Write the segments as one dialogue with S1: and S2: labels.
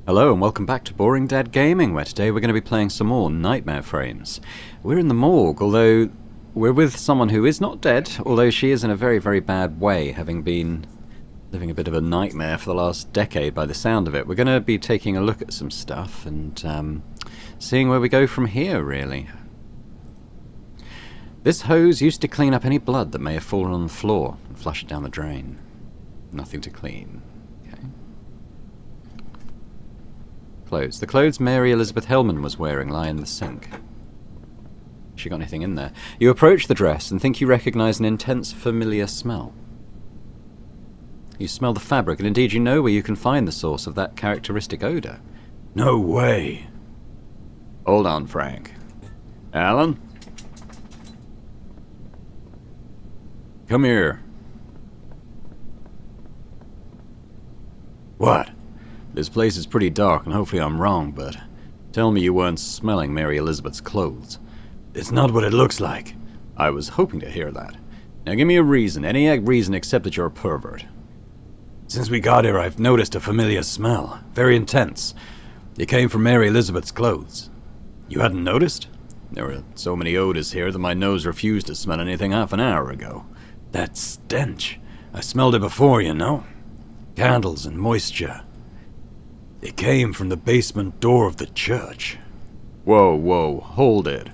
S1: Hello and welcome back to Boring Dad Gaming, where today we're going to be playing some more Nightmare Frames. We're in the morgue, although we're with someone who is not dead, although she is in a very, very bad way, having been living a bit of a nightmare for the last decade by the sound of it. We're going to be taking a look at some stuff and seeing where we go from here, really. This hose used to clean up any blood that may have fallen on the floor and flush it down the drain. Nothing to clean. Clothes. The clothes Mary Elizabeth Hellman was wearing lie in the sink. She got anything in there? You approach the dress and think you recognize an intense, familiar smell. You smell the fabric, and indeed you know where you can find the source of that characteristic odor.
S2: No way.
S1: Hold on, Frank. Alan? Come here.
S2: What?
S1: This place is pretty dark, and hopefully I'm wrong, but tell me you weren't smelling Mary Elizabeth's clothes.
S2: It's not what it looks like.
S1: I was hoping to hear that. Now give me a reason, any reason except that you're a pervert.
S2: Since we got here, I've noticed a familiar smell. Very intense. It came from Mary Elizabeth's clothes. You hadn't noticed?
S1: There are so many odors here that my nose refused to smell anything half an hour ago.
S2: That stench. I smelled it before, you know. Candles and moisture. It came from the basement door of the church.
S1: Whoa, hold it.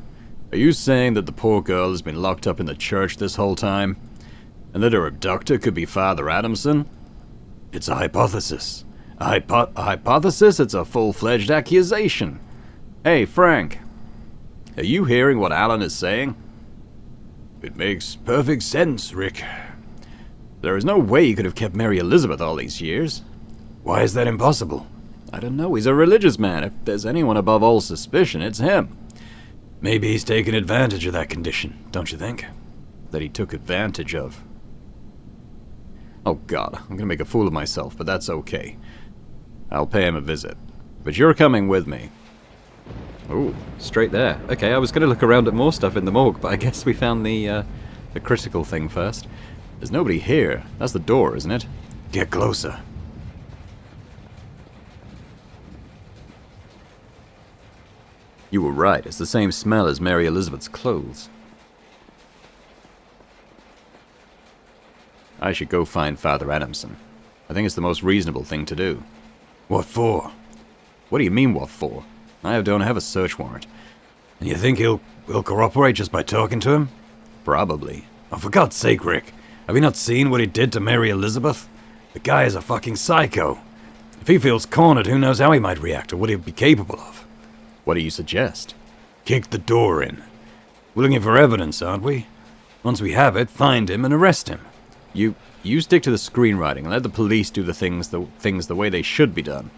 S1: Are you saying that the poor girl has been locked up in the church this whole time? And that her abductor could be Father Adamson?
S2: It's a hypothesis.
S1: A hypothesis? It's a full-fledged accusation. Hey, Frank. Are you hearing what Alan is saying?
S2: It makes perfect sense, Rick.
S1: There is no way he could have kept Mary Elizabeth all these years.
S2: Why is that impossible?
S1: I don't know, he's a religious man. If there's anyone above all suspicion, it's him.
S2: Maybe he's taken advantage of that condition, don't you think?
S1: That he took advantage of. Oh God, I'm gonna make a fool of myself, but that's okay. I'll pay him a visit. But you're coming with me. Ooh, straight there. Okay, I was gonna look around at more stuff in the morgue, but I guess we found the critical thing first. There's nobody here. That's the door, isn't it?
S2: Get closer.
S1: You were right, it's the same smell as Mary Elizabeth's clothes. I should go find Father Adamson. I think it's the most reasonable thing to do.
S2: What for?
S1: What do you mean, what for? I don't have a search warrant.
S2: And you think he'll cooperate just by talking to him?
S1: Probably.
S2: Oh, for God's sake, Rick. Have you not seen what he did to Mary Elizabeth? The guy is a fucking psycho. If he feels cornered, who knows how he might react or what he'd be capable of.
S1: What do you suggest?
S2: Kick the door in. We're looking for evidence, aren't we? Once we have it, find him and arrest him.
S1: You stick to the screenwriting and let the police do the things the way they should be done.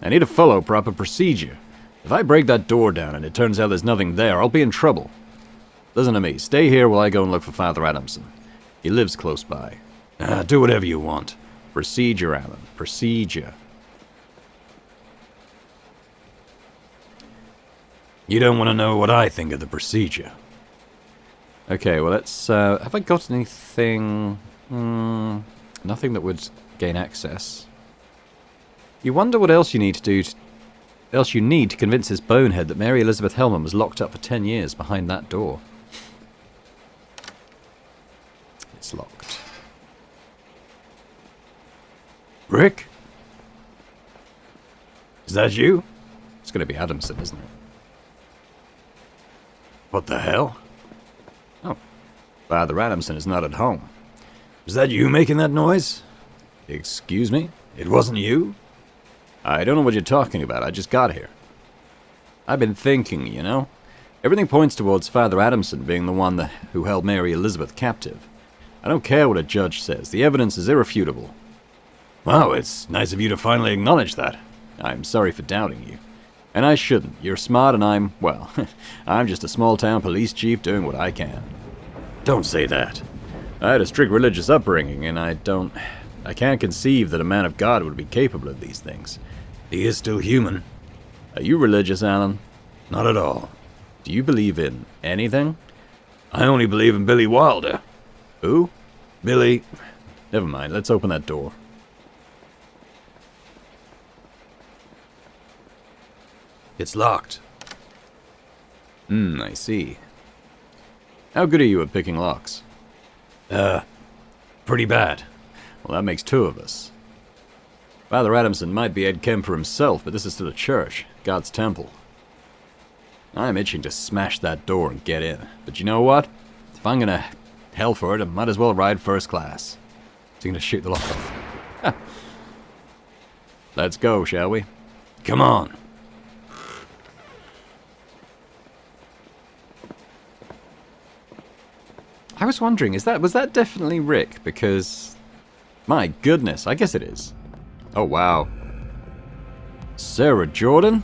S1: I need to follow proper procedure. If I break that door down and it turns out there's nothing there, I'll be in trouble. Listen to me. Stay here while I go and look for Father Adamson. He lives close by.
S2: Do whatever you want.
S1: Procedure, Alan. Procedure.
S2: You don't want to know what I think of the procedure.
S1: Okay, well let's, have I got anything... nothing that would gain access. You wonder what else you need to convince this bonehead that Mary Elizabeth Hellman was locked up for 10 years behind that door. It's locked.
S2: Rick? Is that you?
S1: It's gonna be Adamson, isn't it?
S2: What the hell?
S1: Oh, Father Adamson is not at home.
S2: Was that you making that noise?
S1: Excuse me?
S2: It wasn't you?
S1: I don't know what you're talking about. I just got here. I've been thinking, you know. Everything points towards Father Adamson being the one who held Mary Elizabeth captive. I don't care what a judge says. The evidence is irrefutable.
S2: Wow, it's nice of you to finally acknowledge that.
S1: I'm sorry for doubting you. And I shouldn't. You're smart and well, I'm just a small-town police chief doing what I can.
S2: Don't say that.
S1: I had a strict religious upbringing, and I can't conceive that a man of God would be capable of these things.
S2: He is still human.
S1: Are you religious, Alan?
S2: Not at all.
S1: Do you believe in anything?
S2: I only believe in Billy Wilder.
S1: Who?
S2: Billy...
S1: Never mind, let's open that door.
S2: It's locked.
S1: I see. How good are you at picking locks?
S2: Pretty bad.
S1: Well, that makes two of us. Father Adamson might be Ed Kemper himself, but this is still a church, God's temple. I'm itching to smash that door and get in. But you know what? If I'm gonna hell for it, I might as well ride first class. So I'm gonna shoot the lock off. Let's go, shall we?
S2: Come on.
S1: I was wondering, was that definitely Rick? Because, my goodness, I guess it is. Oh, wow. Sarah Jordan?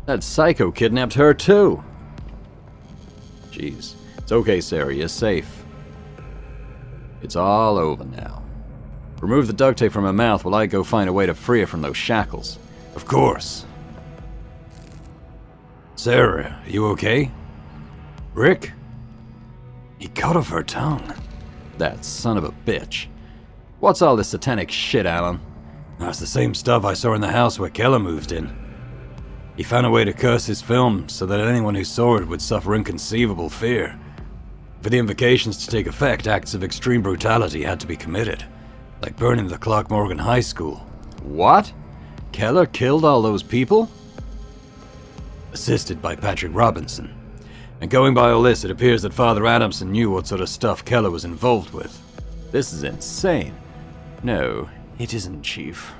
S1: That psycho kidnapped her, too. Jeez. It's okay, Sarah, you're safe. It's all over now. Remove the duct tape from her mouth while I go find a way to free her from those shackles.
S2: Of course. Sarah, are you okay? Rick? He cut off her tongue.
S1: That son of a bitch. What's all this satanic shit, Alan?
S2: That's the same stuff I saw in the house where Keller moved in. He found a way to curse his film so that anyone who saw it would suffer inconceivable fear. For the invocations to take effect, acts of extreme brutality had to be committed, like burning the Clark Morgan High School.
S1: What? Keller killed all those people?
S2: Assisted by Patrick Robinson. And going by all this, it appears that Father Adamson knew what sort of stuff Keller was involved with.
S1: This is insane. No, it isn't, Chief.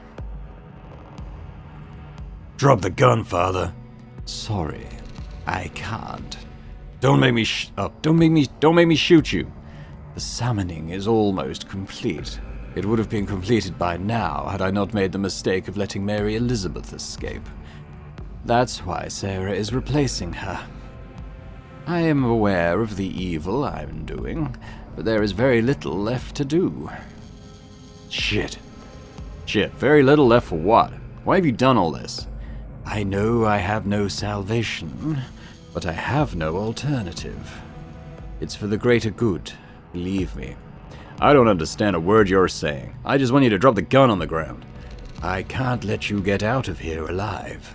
S2: Drop the gun, Father.
S1: Sorry, I can't.
S2: Don't make me
S1: Don't make me shoot you. The summoning is almost complete. It would have been completed by now had I not made the mistake of letting Mary Elizabeth escape. That's why Sarah is replacing her. I am aware of the evil I'm doing, but there is very little left to do.
S2: Shit.
S1: Shit, very little left for what? Why have you done all this?
S3: I know I have no salvation, but I have no alternative. It's for the greater good, believe me.
S1: I don't understand a word you're saying. I just want you to drop the gun on the ground.
S3: I can't let you get out of here alive.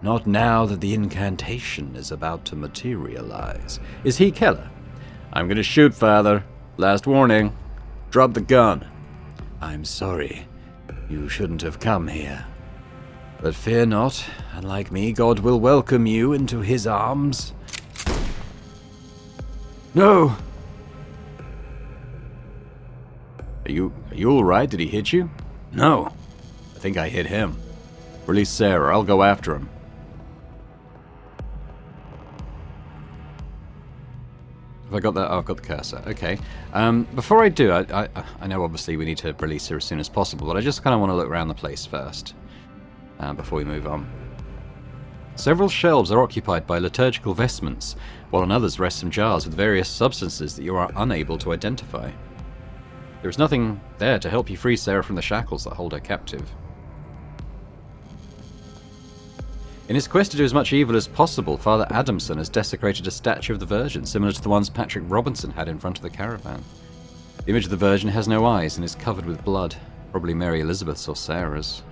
S3: Not now that the incantation is about to materialize.
S1: Is he Keller? I'm gonna shoot, Father. Last warning. Drop the gun.
S3: I'm sorry. You shouldn't have come here. But fear not, unlike me, God will welcome you into his arms.
S1: No! Are you alright? Did he hit you?
S2: No.
S1: I think I hit him. Release Sarah. I'll go after him. Have I got that? Oh, I've got the cursor. Okay. Before I do, I know obviously we need to release her as soon as possible, but I just kind of want to look around the place first. Before we move on. Several shelves are occupied by liturgical vestments, while on others rest some jars with various substances that you are unable to identify. There is nothing there to help you free Sarah from the shackles that hold her captive. In his quest to do as much evil as possible, Father Adamson has desecrated a statue of the Virgin, similar to the ones Patrick Robinson had in front of the caravan. The image of the Virgin has no eyes and is covered with blood, probably Mary Elizabeth's or Sarah's.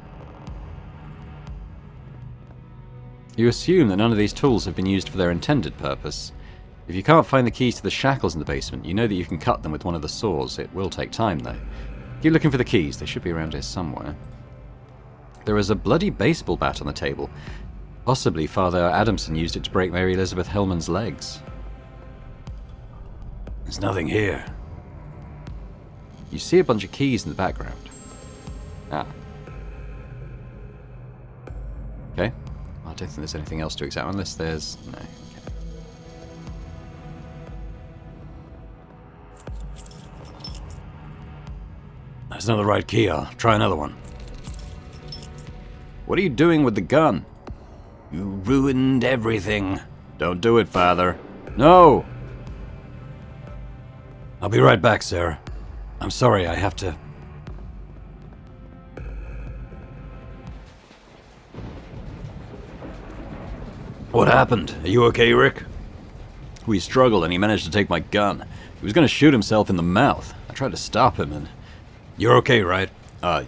S1: You assume that none of these tools have been used for their intended purpose. If you can't find the keys to the shackles in the basement, you know that you can cut them with one of the saws. It will take time, though. Keep looking for the keys. They should be around here somewhere. There is a bloody baseball bat on the table. Possibly Father Adamson used it to break Mary Elizabeth Hellman's legs.
S2: There's nothing here.
S1: You see a bunch of keys in the background. Ah. Okay. I don't think there's anything else to examine unless there's... no. Okay.
S2: That's not the right key. I'll try another one.
S1: What are you doing with the gun?
S3: You ruined everything.
S1: Don't do it, Father. No!
S2: I'll be right back, Sarah. I'm sorry, I have to... What happened? Are you okay, Rick?
S1: We struggled and he managed to take my gun. He was going to shoot himself in the mouth. I tried to stop him and...
S2: You're okay, right?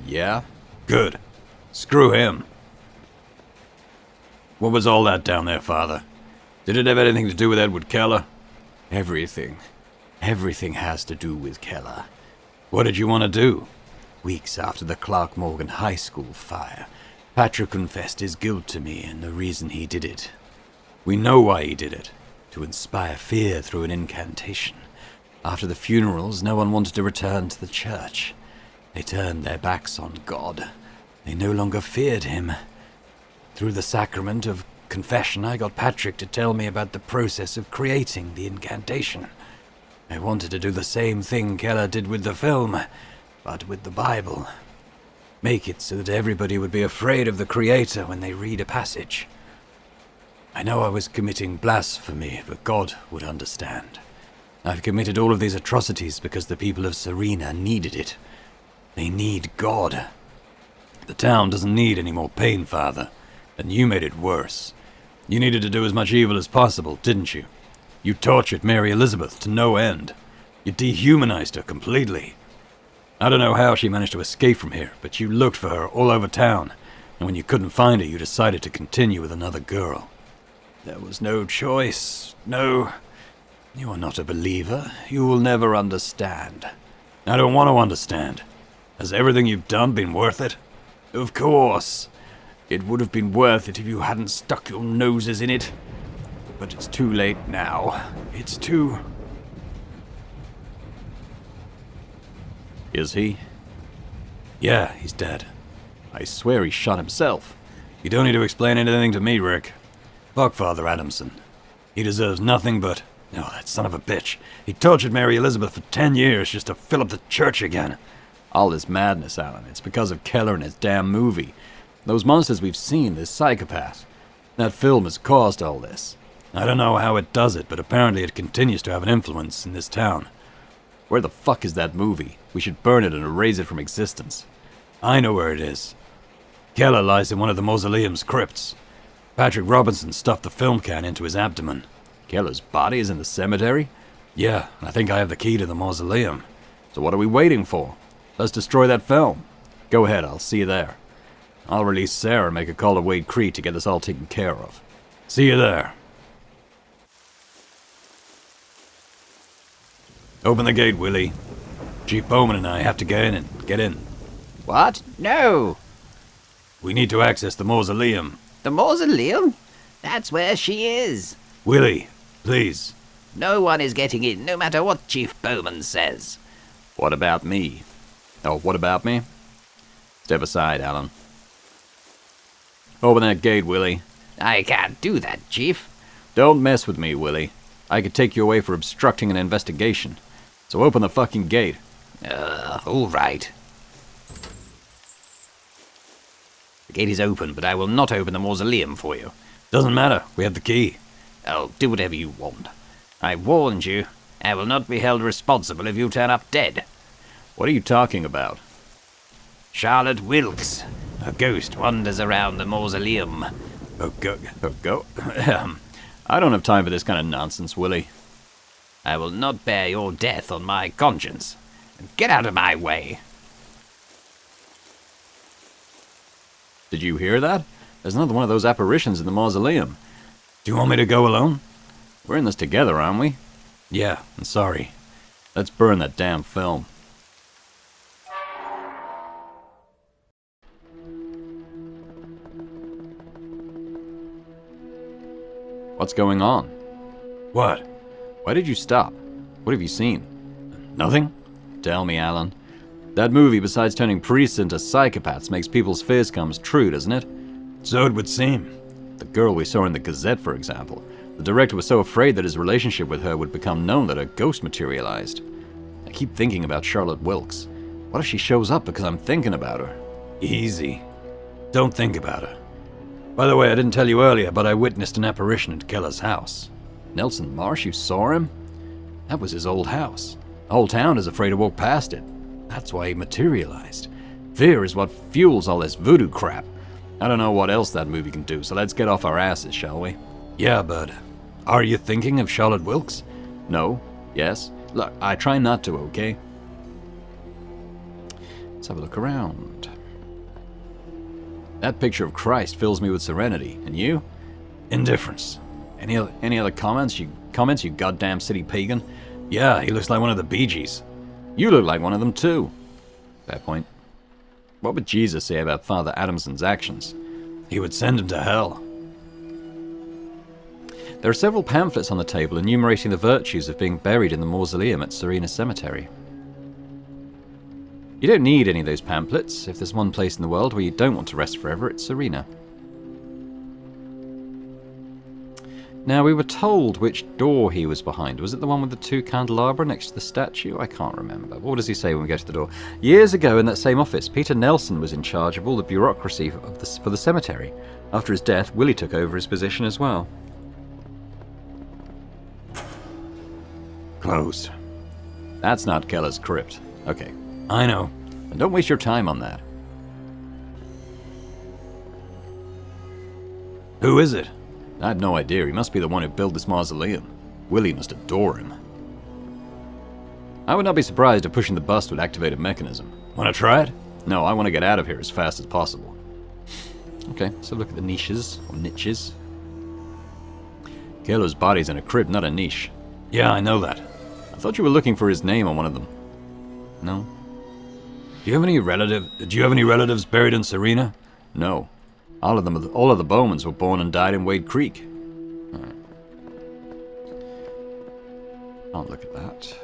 S1: Yeah?
S2: Good. Screw him. What was all that down there, Father? Did it have anything to do with Edward Keller?
S3: Everything. Everything has to do with Keller.
S2: What did you want to do?
S3: Weeks after the Clark Morgan High School fire, Patrick confessed his guilt to me and the reason he did it.
S2: We know why he did it.
S3: To inspire fear through an incantation. After the funerals, no one wanted to return to the church. They turned their backs on God. They no longer feared him. Through the sacrament of confession, I got Patrick to tell me about the process of creating the incantation. I wanted to do the same thing Keller did with the film, but with the Bible. Make it so that everybody would be afraid of the Creator when they read a passage. I know I was committing blasphemy, but God would understand. I've committed all of these atrocities because the people of Serena needed it. They need God.
S2: The town doesn't need any more pain, Father, and you made it worse. You needed to do as much evil as possible, didn't you? You tortured Mary Elizabeth to no end. You dehumanized her completely. I don't know how she managed to escape from here, but you looked for her all over town, and when you couldn't find her, you decided to continue with another girl.
S3: There was no choice. No. You are not a believer. You will never understand.
S2: I don't want to understand. Has everything you've done been worth it?
S3: Of course. It would have been worth it if you hadn't stuck your noses in it. But it's too late now. It's too...
S1: Is he?
S2: Yeah, he's dead.
S1: I swear he shot himself.
S2: You don't need to explain anything to me, Rick. Fuck Father Adamson. He deserves nothing but... Oh, that son of a bitch. He tortured Mary Elizabeth for 10 years just to fill up the church again.
S1: All this madness, Alan. It's because of Keller and his damn movie. Those monsters we've seen, this psychopath. That film has caused all this.
S2: I don't know how it does it, but apparently it continues to have an influence in this town.
S1: Where the fuck is that movie? We should burn it and erase it from existence.
S2: I know where it is. Keller lies in one of the mausoleum's crypts. Patrick Robinson stuffed the film can into his abdomen.
S1: Keller's body is in the cemetery?
S2: Yeah, I think I have the key to the mausoleum.
S1: So what are we waiting for? Let's destroy that film. Go ahead, I'll see you there. I'll release Sarah and make a call to Wade Crete to get this all taken care of.
S2: See you there. Open the gate, Willie. Chief Bowman and I have to get in.
S4: What? No!
S2: We need to access the mausoleum.
S4: The mausoleum? That's where she is.
S2: Willie, please.
S4: No one is getting in, no matter what Chief Bowman says.
S1: What about me? Oh, what about me? Step aside, Alan. Open that gate, Willie.
S4: I can't do that, Chief.
S1: Don't mess with me, Willie. I could take you away for obstructing an investigation. So open the fucking gate.
S4: All right. The gate is open, but I will not open the mausoleum for you.
S2: Doesn't matter, we have the key.
S4: Oh, do whatever you want. I warned you. I will not be held responsible if you turn up dead.
S1: What are you talking about?
S4: Charlotte Wilkes. A ghost wanders around the mausoleum.
S1: Go. I don't have time for this kind of nonsense, Willie.
S4: I will not bear your death on my conscience. Get out of my way.
S1: Did you hear that? There's another one of those apparitions in the mausoleum.
S2: Do you want me to go alone?
S1: We're in this together, aren't we?
S2: Yeah, I'm sorry.
S1: Let's burn that damn film. What's going on?
S2: What?
S1: Why did you stop? What have you seen?
S2: Nothing?
S1: Tell me, Alan. That movie, besides turning priests into psychopaths, makes people's fears come true, doesn't it?
S2: So it would seem.
S1: The girl we saw in the Gazette, for example. The director was so afraid that his relationship with her would become known that a ghost materialized. I keep thinking about Charlotte Wilkes. What if she shows up because I'm thinking about her?
S2: Easy. Don't think about her. By the way, I didn't tell you earlier, but I witnessed an apparition at Keller's house.
S1: Nelson Marsh, you saw him? That was his old house. The whole town is afraid to walk past it. That's why he materialized. Fear is what fuels all this voodoo crap. I don't know what else that movie can do, so let's get off our asses, shall we?
S2: Yeah, bud. Are you thinking of Charlotte Wilkes?
S1: No. Yes. Look, I try not to, okay? Let's have a look around. That picture of Christ fills me with serenity. And you?
S2: Indifference.
S3: Any other comments, you goddamn city pagan?
S2: Yeah, he looks like one of the Bee Gees.
S3: You look like one of them too. Fair point. What would Jesus say about Father Adamson's actions?
S2: He would send him to hell.
S3: There are several pamphlets on the table enumerating the virtues of being buried in the mausoleum at Serena Cemetery. You don't need any of those pamphlets. If there's one place in the world where you don't want to rest forever, it's Serena. Now, we were told which door he was behind. Was it the one with the 2 candelabra next to the statue? I can't remember. What does he say when we go to the door? Years ago in that same office, Peter Nelson was in charge of all the bureaucracy for the cemetery. After his death, Willie took over his position as well.
S2: Closed.
S3: That's not Keller's crypt. Okay.
S2: I know.
S3: And don't waste your time on that.
S2: Who is it?
S3: I have no idea. He must be the one who built this mausoleum. Willie must adore him. I would not be surprised if pushing the bust would activate a mechanism.
S2: Wanna try it?
S3: No, I want to get out of here as fast as possible. Okay, so look at the niches, or niches. Keller's body's in a crypt, not a niche.
S2: Yeah, I know that.
S3: I thought you were looking for his name on one of them. No?
S2: Do you have any relatives buried in Serena?
S3: No. All of the Bowmans were born and died in Wade Creek. Alright. I'll look at that.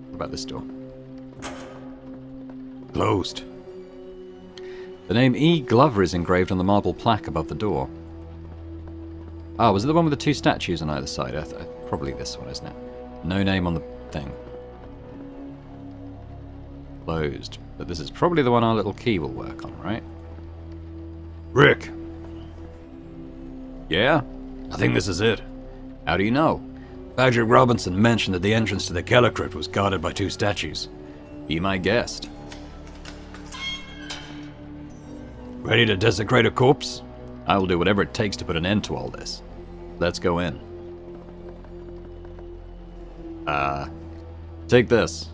S3: What about this door?
S2: Closed.
S3: The name E. Glover is engraved on the marble plaque above the door. Ah, was it the one with the 2 statues on either side? Probably this one, isn't it? No name on the thing. Closed. But this is probably the one our little key will work on, right?
S2: Rick,
S3: Yeah?
S2: I think this is it.
S3: How do you know?
S2: Patrick Robinson mentioned that the entrance to the Keller crypt was guarded by 2 statues.
S3: Be my guest.
S2: Ready to desecrate a corpse?
S3: I will do whatever it takes to put an end to all this. Let's go in. Take this.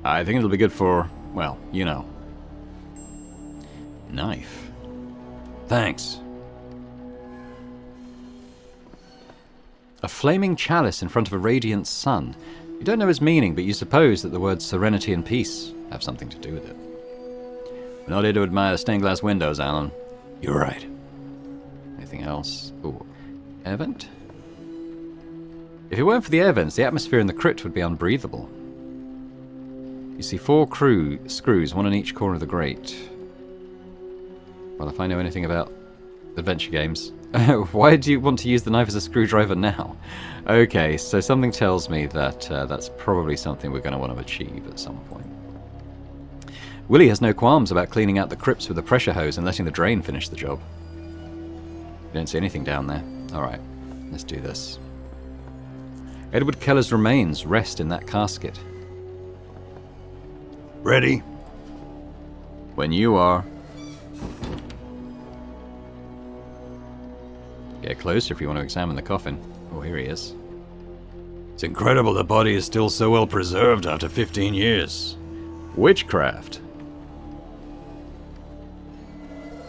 S3: I think it'll be good for, well, you know. Knife.
S2: Thanks.
S3: A flaming chalice in front of a radiant sun. You don't know its meaning, but you suppose that the words serenity and peace have something to do with it. We're not here to admire the stained glass windows, Alan.
S2: You're right.
S3: Anything else? Ooh. Air vent? If it weren't for the air vents, the atmosphere in the crypt would be unbreathable. You see 4 screws, one in each corner of the grate. Well, if I know anything about adventure games. Why do you want to use the knife as a screwdriver now? Okay, so something tells me that that's probably something we're going to want to achieve at some point. Willie has no qualms about cleaning out the crypts with a pressure hose and letting the drain finish the job. You don't see anything down there. Alright, let's do this. Edward Keller's remains rest in that casket.
S2: Ready?
S3: When you are. Get closer if you want to examine the coffin. Oh, here he is.
S2: It's incredible the body is still so well preserved after 15 years.
S3: Witchcraft.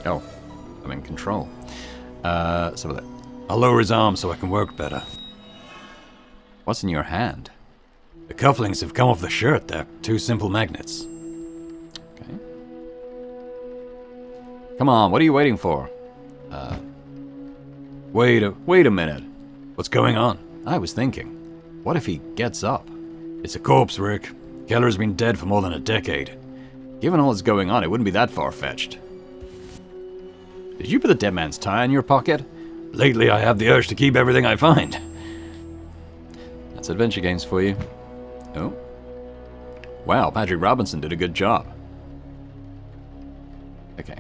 S3: Oh, I'm in control. Let's have a look.
S2: I'll lower his arm so I can work better.
S3: What's in your hand?
S2: The cufflinks have come off the shirt. They're 2 simple magnets.
S3: Okay. Come on, what are you waiting for?
S2: Wait a minute. What's going on?
S3: I was thinking, what if he gets up?
S2: It's a corpse, Rick. Keller's been dead for more than a decade.
S3: Given all that's going on, it wouldn't be that far-fetched. Did you put the dead man's tie in your pocket?
S2: Lately, I have the urge to keep everything I find.
S3: That's adventure games for you. Oh. Wow, Patrick Robinson did a good job. Okay.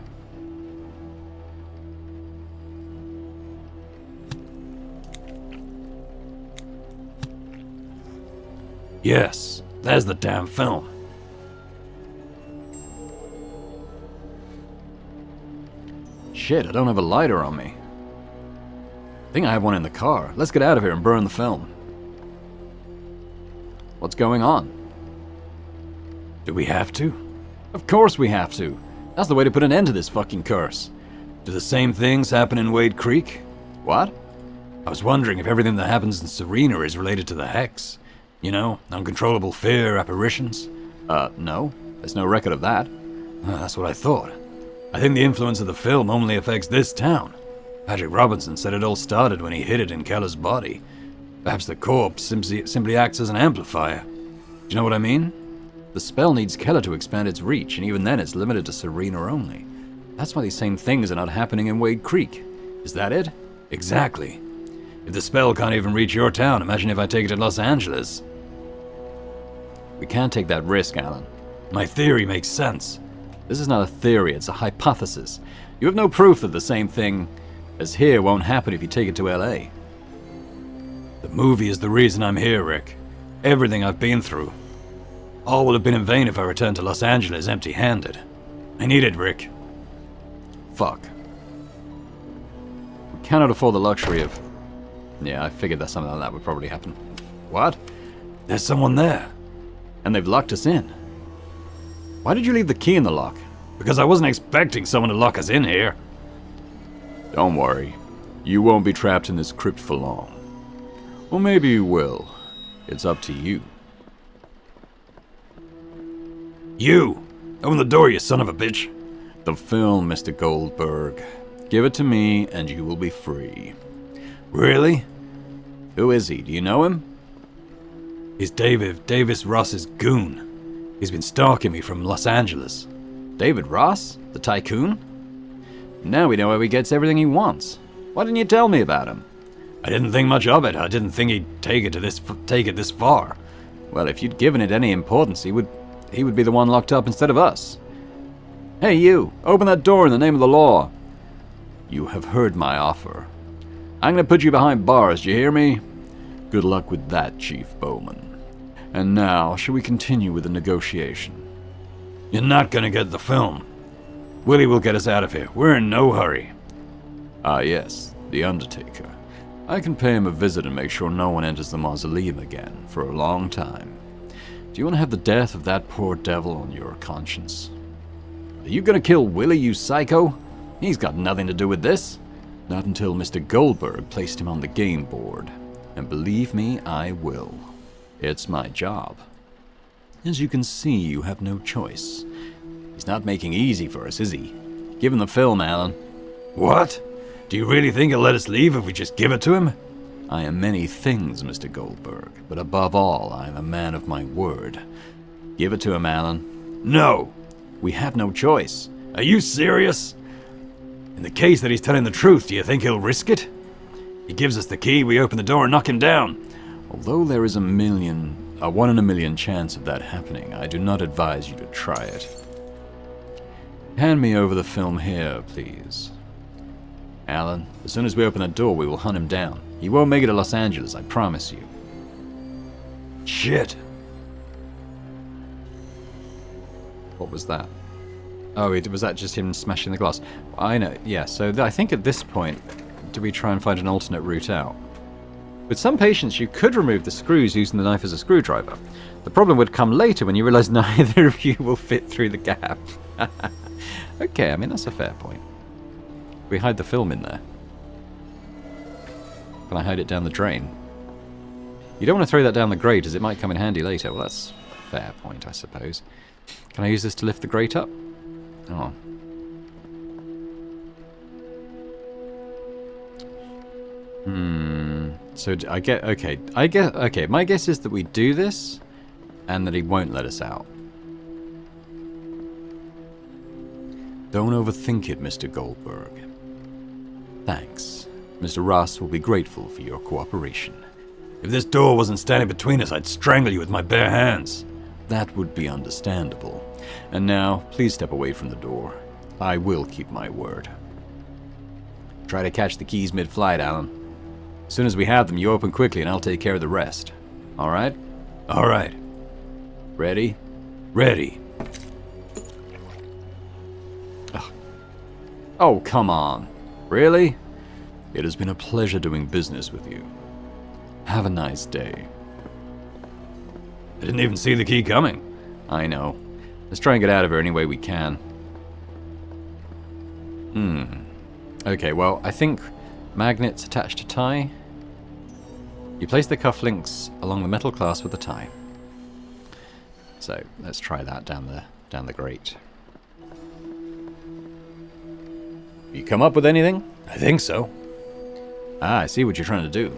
S2: Yes, there's the damn film.
S3: Shit, I don't have a lighter on me. I think I have one in the car. Let's get out of here and burn the film. What's going on?
S2: Do we have to?
S1: Of course we have to. That's the way to put an end to this fucking curse.
S2: Do the same things happen in Wade Creek?
S1: What?
S2: I was wondering if everything that happens in Serena is related to the hex. You know, uncontrollable fear, apparitions.
S1: No. There's no record of that.
S2: That's what I thought. I think the influence of the film only affects this town. Patrick Robinson said it all started when he hid it in Keller's body. Perhaps the corpse simply acts as an amplifier. Do you know what I mean?
S1: The spell needs Keller to expand its reach, and even then it's limited to Serena only. That's why these same things are not happening in Wade Creek. Is that it?
S2: Exactly. If the spell can't even reach your town, imagine if I take it to Los Angeles.
S1: We can't take that risk, Alan.
S2: My theory makes sense.
S1: This is not a theory, it's a hypothesis. You have no proof that the same thing as here won't happen if you take it to LA.
S2: The movie is the reason I'm here, Rick. Everything I've been through. All will have been in vain if I return to Los Angeles empty-handed. I need it, Rick.
S1: Fuck. We cannot afford the luxury of... Yeah, I figured that something like that would probably happen. What?
S2: There's someone there.
S1: And they've locked us in. Why did you leave the key in the lock?
S2: Because I wasn't expecting someone to lock us in here.
S1: Don't worry. You won't be trapped in this crypt for long. Or maybe you will. It's up to you.
S2: You! Open the door, you son of a bitch.
S1: The film, Mr. Goldberg. Give it to me and you will be free.
S2: Really?
S1: Who is he? Do you know him?
S2: He's Davis Ross's goon. He's been stalking me from Los Angeles.
S1: David Ross? The tycoon? Now we know how he gets everything he wants. Why didn't you tell me about him?
S2: I didn't think much of it. I didn't think he'd take it this far.
S1: Well, if you'd given it any importance, he would be the one locked up instead of us. Hey, you! Open that door in the name of the law! You have heard my offer. I'm gonna put you behind bars, do you hear me? Good luck with that, Chief Bowman. And now, shall we continue with the negotiation?
S2: You're not gonna get the film. Willie will get us out of here. We're in no hurry.
S1: Ah, yes, the Undertaker. I can pay him a visit and make sure no one enters the mausoleum again for a long time. Do you want to have the death of that poor devil on your conscience? Are you gonna kill Willie, you psycho? He's got nothing to do with this. Not until Mr. Goldberg placed him on the game board. And believe me, I will. It's my job. As you can see, you have no choice. He's not making it easy for us, is he? Give him the film, Alan.
S2: What? Do you really think he'll let us leave if we just give it to him?
S1: I am many things, Mr. Goldberg, but above all, I am a man of my word. Give it to him, Alan.
S2: No.
S1: We have no choice.
S2: Are you serious? In the case that he's telling the truth, do you think he'll risk it? He gives us the key, we open the door and knock him down.
S1: Although there is a 1 in a million chance of that happening, I do not advise you to try it. Hand me over the film here, please. Alan, as soon as we open the door, we will hunt him down. He won't make it to Los Angeles, I promise you.
S2: Shit.
S1: What was that? Oh, was that just him smashing the glass? I know, yeah, so I think at this point, do we try and find an alternate route out? With some patients, you could remove the screws using the knife as a screwdriver. The problem would come later when you realize neither of you will fit through the gap. Okay, I mean, that's a fair point. We hide the film in there. Can I hide it down the drain? You don't want to throw that down the grate as it might come in handy later. Well, that's a fair point, I suppose. Can I use this to lift the grate up? Oh. So okay, my guess is that we do this, and that he won't let us out. Don't overthink it, Mr. Goldberg. Thanks. Mr. Ross will be grateful for your cooperation.
S2: If this door wasn't standing between us, I'd strangle you with my bare hands.
S1: That would be understandable. And now, please step away from the door. I will keep my word. Try to catch the keys mid-flight, Alan. As soon as we have them, you open quickly and I'll take care of the rest. All right?
S2: All right.
S1: Ready?
S2: Ready.
S1: Oh, come on. Really? It has been a pleasure doing business with you. Have a nice day.
S2: I didn't even see the key coming.
S1: I know. Let's try and get out of here any way we can. Okay, well, I think magnets attached to tie. You place the cufflinks along the metal clasp with the tie. So, let's try that down the grate. You come up with anything?
S2: I think so.
S1: Ah, I see what you're trying to do.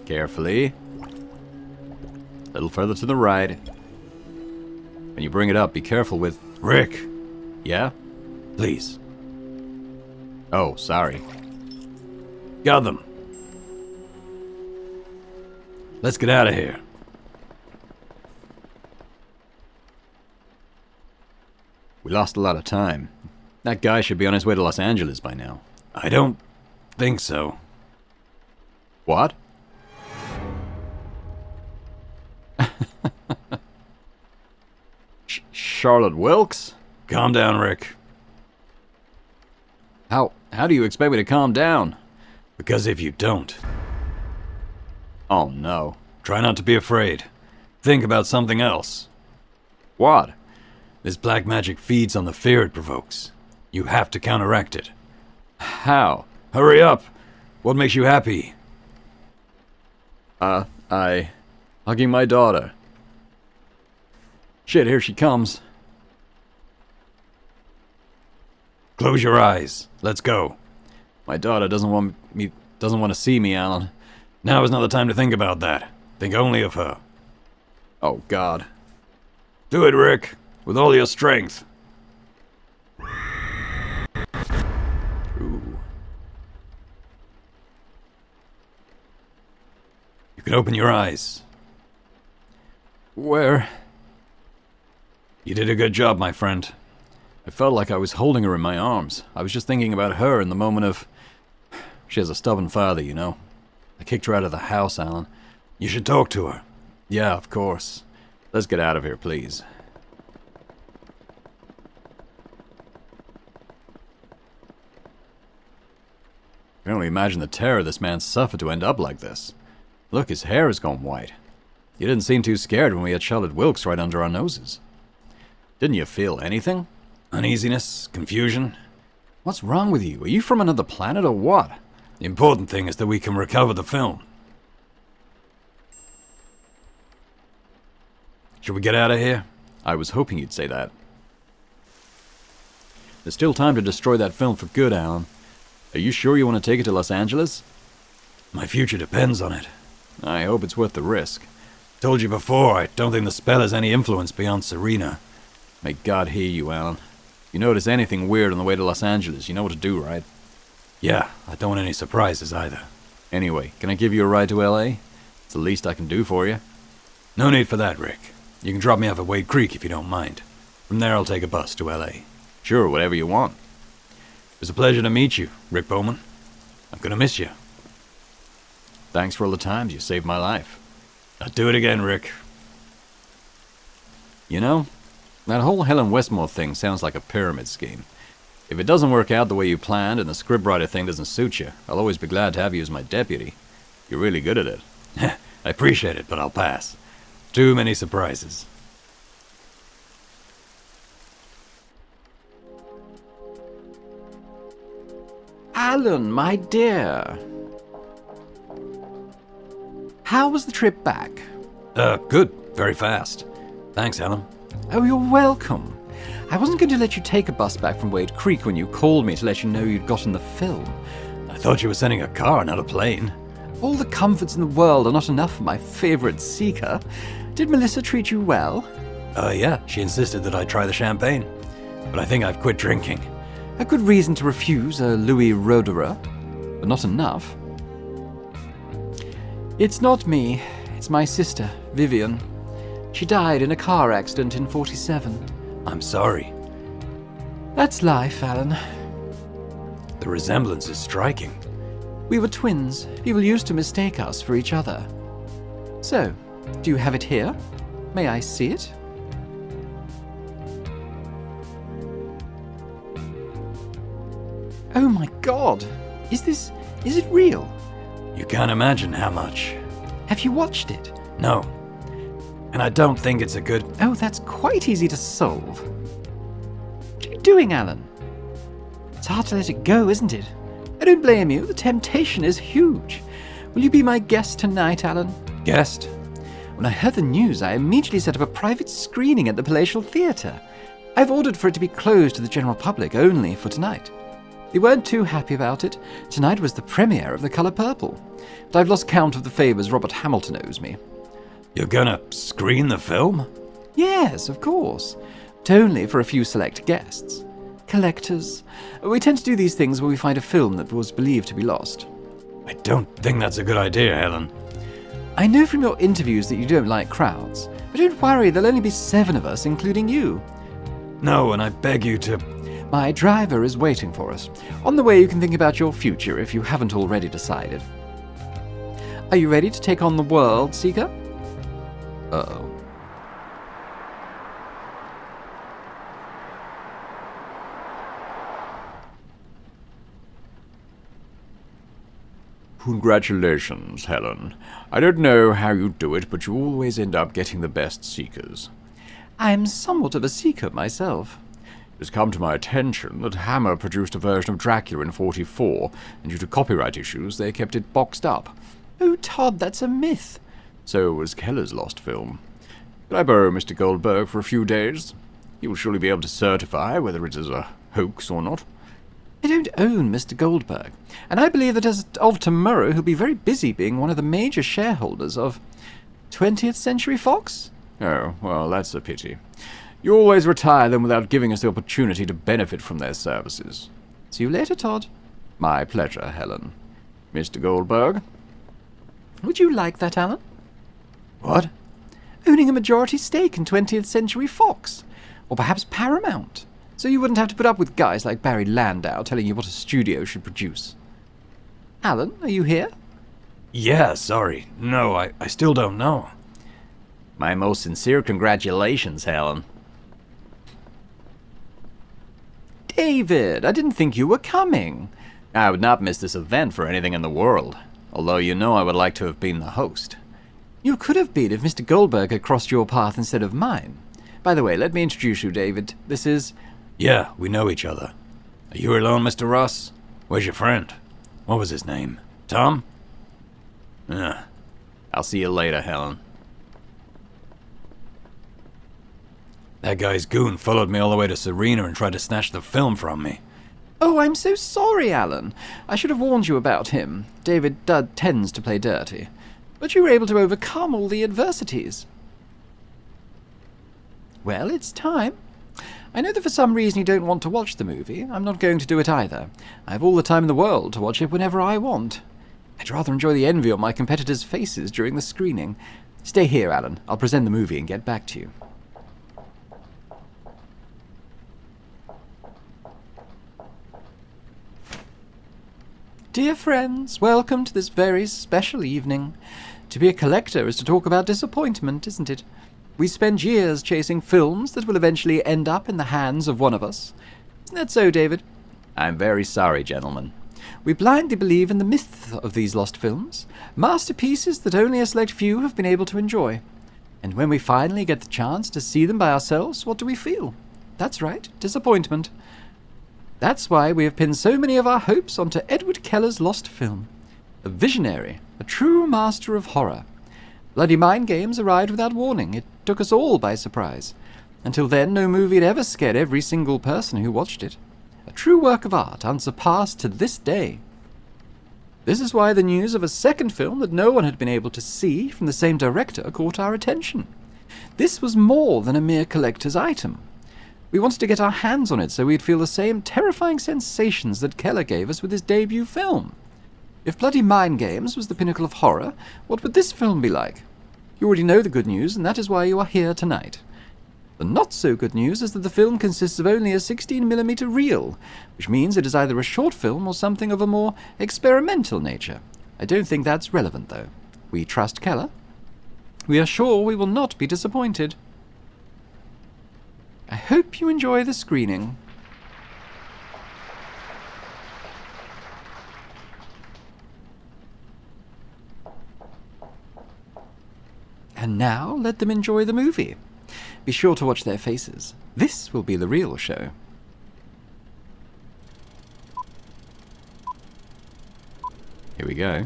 S1: Carefully. A little further to the right. When you bring it up, be careful with...
S2: Rick,
S1: Yeah?
S2: please.
S1: Oh, sorry.
S2: Got them. Let's get out of here.
S1: We lost a lot of time. That guy should be on his way to Los Angeles by now.
S2: I don't think so.
S1: What? Charlotte Wilkes?
S2: Calm down, Rick.
S1: How do you expect me to calm down?
S2: Because if you don't,
S1: Oh no.
S2: try not to be afraid. Think about something else.
S1: What?
S2: This black magic feeds on the fear it provokes. You have to counteract it.
S1: How?
S2: Hurry up! What makes you happy?
S1: Hugging my daughter. Shit, here she comes.
S2: Close your eyes. Let's go.
S1: My daughter doesn't want to see me, Alan.
S2: Now is not the time to think about that. Think only of her.
S1: Oh God.
S2: Do it, Rick, with all your strength.
S1: Ooh.
S2: You can open your eyes.
S1: Where?
S2: You did a good job, my friend.
S1: I felt like I was holding her in my arms. I was just thinking about her in the moment of... She has a stubborn father, you know. I kicked her out of the house, Alan.
S2: You should talk to her.
S1: Yeah, of course. Let's get out of here, please. I can only imagine the terror this man suffered to end up like this. Look, his hair has gone white. You didn't seem too scared when we had Charlotte Wilkes right under our noses. Didn't you feel anything?
S2: Uneasiness, confusion.
S1: What's wrong with you? Are you from another planet or what?
S2: The important thing is that we can recover the film. Should we get out of here?
S1: I was hoping you'd say that. There's still time to destroy that film for good, Alan. Are you sure you want to take it to Los Angeles?
S2: My future depends on it.
S1: I hope it's worth the risk.
S2: Told you before, I don't think the spell has any influence beyond Serena.
S1: May God hear you, Alan. If you notice anything weird on the way to Los Angeles, you know what to do, right?
S2: Yeah, I don't want any surprises either.
S1: Anyway, can I give you a ride to L.A.? It's the least I can do for you.
S2: No need for that, Rick. You can drop me off at Wade Creek if you don't mind. From there I'll take a bus to L.A.
S1: Sure, whatever you want.
S2: It was a pleasure to meet you, Rick Bowman. I'm gonna miss you.
S1: Thanks for all the times you saved my life.
S2: I'll do it again, Rick.
S1: You know, that whole Helen Westmore thing sounds like a pyramid scheme. If it doesn't work out the way you planned and the scriptwriter thing doesn't suit you, I'll always be glad to have you as my deputy. You're really good at it.
S2: I appreciate it, but I'll pass. Too many surprises.
S1: Alan, my dear. How was the trip back?
S2: Good. Very fast. Thanks, Alan.
S1: Oh, you're welcome. I wasn't going to let you take a bus back from Wade Creek when you called me to let you know you'd gotten the film.
S2: I thought you were sending a car, not a plane.
S1: All the comforts in the world are not enough for my favorite seeker. Did Melissa treat you well?
S2: Yeah, she insisted that I try the champagne. But I think I've quit drinking.
S1: A good reason to refuse a Louis Roederer, but not enough. It's not me. It's my sister, Vivian. She died in a car accident in '47.
S2: I'm sorry.
S1: That's life, Alan.
S2: The resemblance is striking.
S1: We were twins. People used to mistake us for each other. So, do you have it here? May I see it? Oh my God! Is it real?
S2: You can't imagine how much.
S1: Have you watched it?
S2: No. and I don't think it's a good...
S1: Oh, that's quite easy to solve. What are you doing, Alan? It's hard to let it go, isn't it? I don't blame you. The temptation is huge. Will you be my guest tonight, Alan?
S2: Guest?
S1: When I heard the news, I immediately set up a private screening at the Palatial Theatre. I've ordered for it to be closed to the general public only for tonight. They weren't too happy about it. Tonight was the premiere of The Colour Purple. But I've lost count of the favours Robert Hamilton owes me.
S2: You're gonna screen the film?
S1: Yes, of course. But only for a few select guests. Collectors. We tend to do these things when we find a film that was believed to be lost.
S2: I don't think that's a good idea, Helen.
S1: I know from your interviews that you don't like crowds. But don't worry, there'll only be 7 of us, including you.
S2: No, and I beg you to...
S1: My driver is waiting for us. On the way, you can think about your future if you haven't already decided. Are you ready to take on the world, Seeker? Uh-oh.
S3: Congratulations, Helen. I don't know how you do it, but you always end up getting the best seekers.
S1: I'm somewhat of a seeker myself.
S3: It has come to my attention that Hammer produced a version of Dracula in '44, and due to copyright issues, they kept it boxed up.
S1: Oh, Todd, that's a myth.
S3: So was Keller's lost film. Could I borrow Mr. Goldberg for a few days? He will surely be able to certify whether it is a hoax or not.
S1: I don't own Mr. Goldberg, and I believe that as of tomorrow he'll be very busy being one of the major shareholders of 20th Century Fox.
S3: Oh, well, that's a pity. You always retire them without giving us the opportunity to benefit from their services.
S1: See you later, Todd.
S3: My pleasure, Helen. Mr. Goldberg?
S1: Would you like that, Alan?
S2: What?
S1: Owning a majority stake in 20th Century Fox. Or perhaps Paramount. So you wouldn't have to put up with guys like Barry Landau telling you what a studio should produce. Alan, are you here?
S2: Yeah, sorry. No, I still don't know.
S4: My most sincere congratulations, Helen.
S1: David, I didn't think you were coming.
S4: I would not miss this event for anything in the world, although you know I would like to have been the host.
S1: You could have been if Mr. Goldberg had crossed your path instead of mine. By the way, let me introduce you, David. This is...
S2: Yeah, we know each other. Are you alone, Mr. Ross? Where's your friend? What was his name? Tom?
S4: I'll see you later, Helen.
S2: That guy's goon followed me all the way to Serena and tried to snatch the film from me.
S1: Oh, I'm so sorry, Alan. I should have warned you about him. David tends to play dirty. But you were able to overcome all the adversities. Well, it's time. I know that for some reason you don't want to watch the movie. I'm not going to do it either. I have all the time in the world to watch it whenever I want. I'd rather enjoy the envy on my competitors' faces during the screening. Stay here, Alan. I'll present the movie and get back to you. Dear friends, welcome to this very special evening. To be a collector is to talk about disappointment, isn't it? We spend years chasing films that will eventually end up in the hands of one of us. Isn't that so, David?
S4: I'm very sorry, gentlemen.
S1: We blindly believe in the myth of these lost films, masterpieces that only a select few have been able to enjoy. And when we finally get the chance to see them by ourselves, what do we feel? That's right, disappointment. That's why we have pinned so many of our hopes onto Edward Keller's lost film. A visionary, a true master of horror. Bloody Mind Games arrived without warning. It took us all by surprise. Until then, no movie had ever scared every single person who watched it. A true work of art, unsurpassed to this day. This is why the news of a second film that no one had been able to see from the same director caught our attention. This was more than a mere collector's item. We wanted to get our hands on it so we'd feel the same terrifying sensations that Keller gave us with his debut film. If Bloody Mind Games was the pinnacle of horror, what would this film be like? You already know the good news, and that is why you are here tonight. The not-so-good news is that the film consists of only a 16mm reel, which means it is either a short film or something of a more experimental nature. I don't think that's relevant, though. We trust Keller. We are sure we will not be disappointed. I hope you enjoy the screening. And now let them enjoy the movie. Be sure to watch their faces. This will be the real show. Here we go.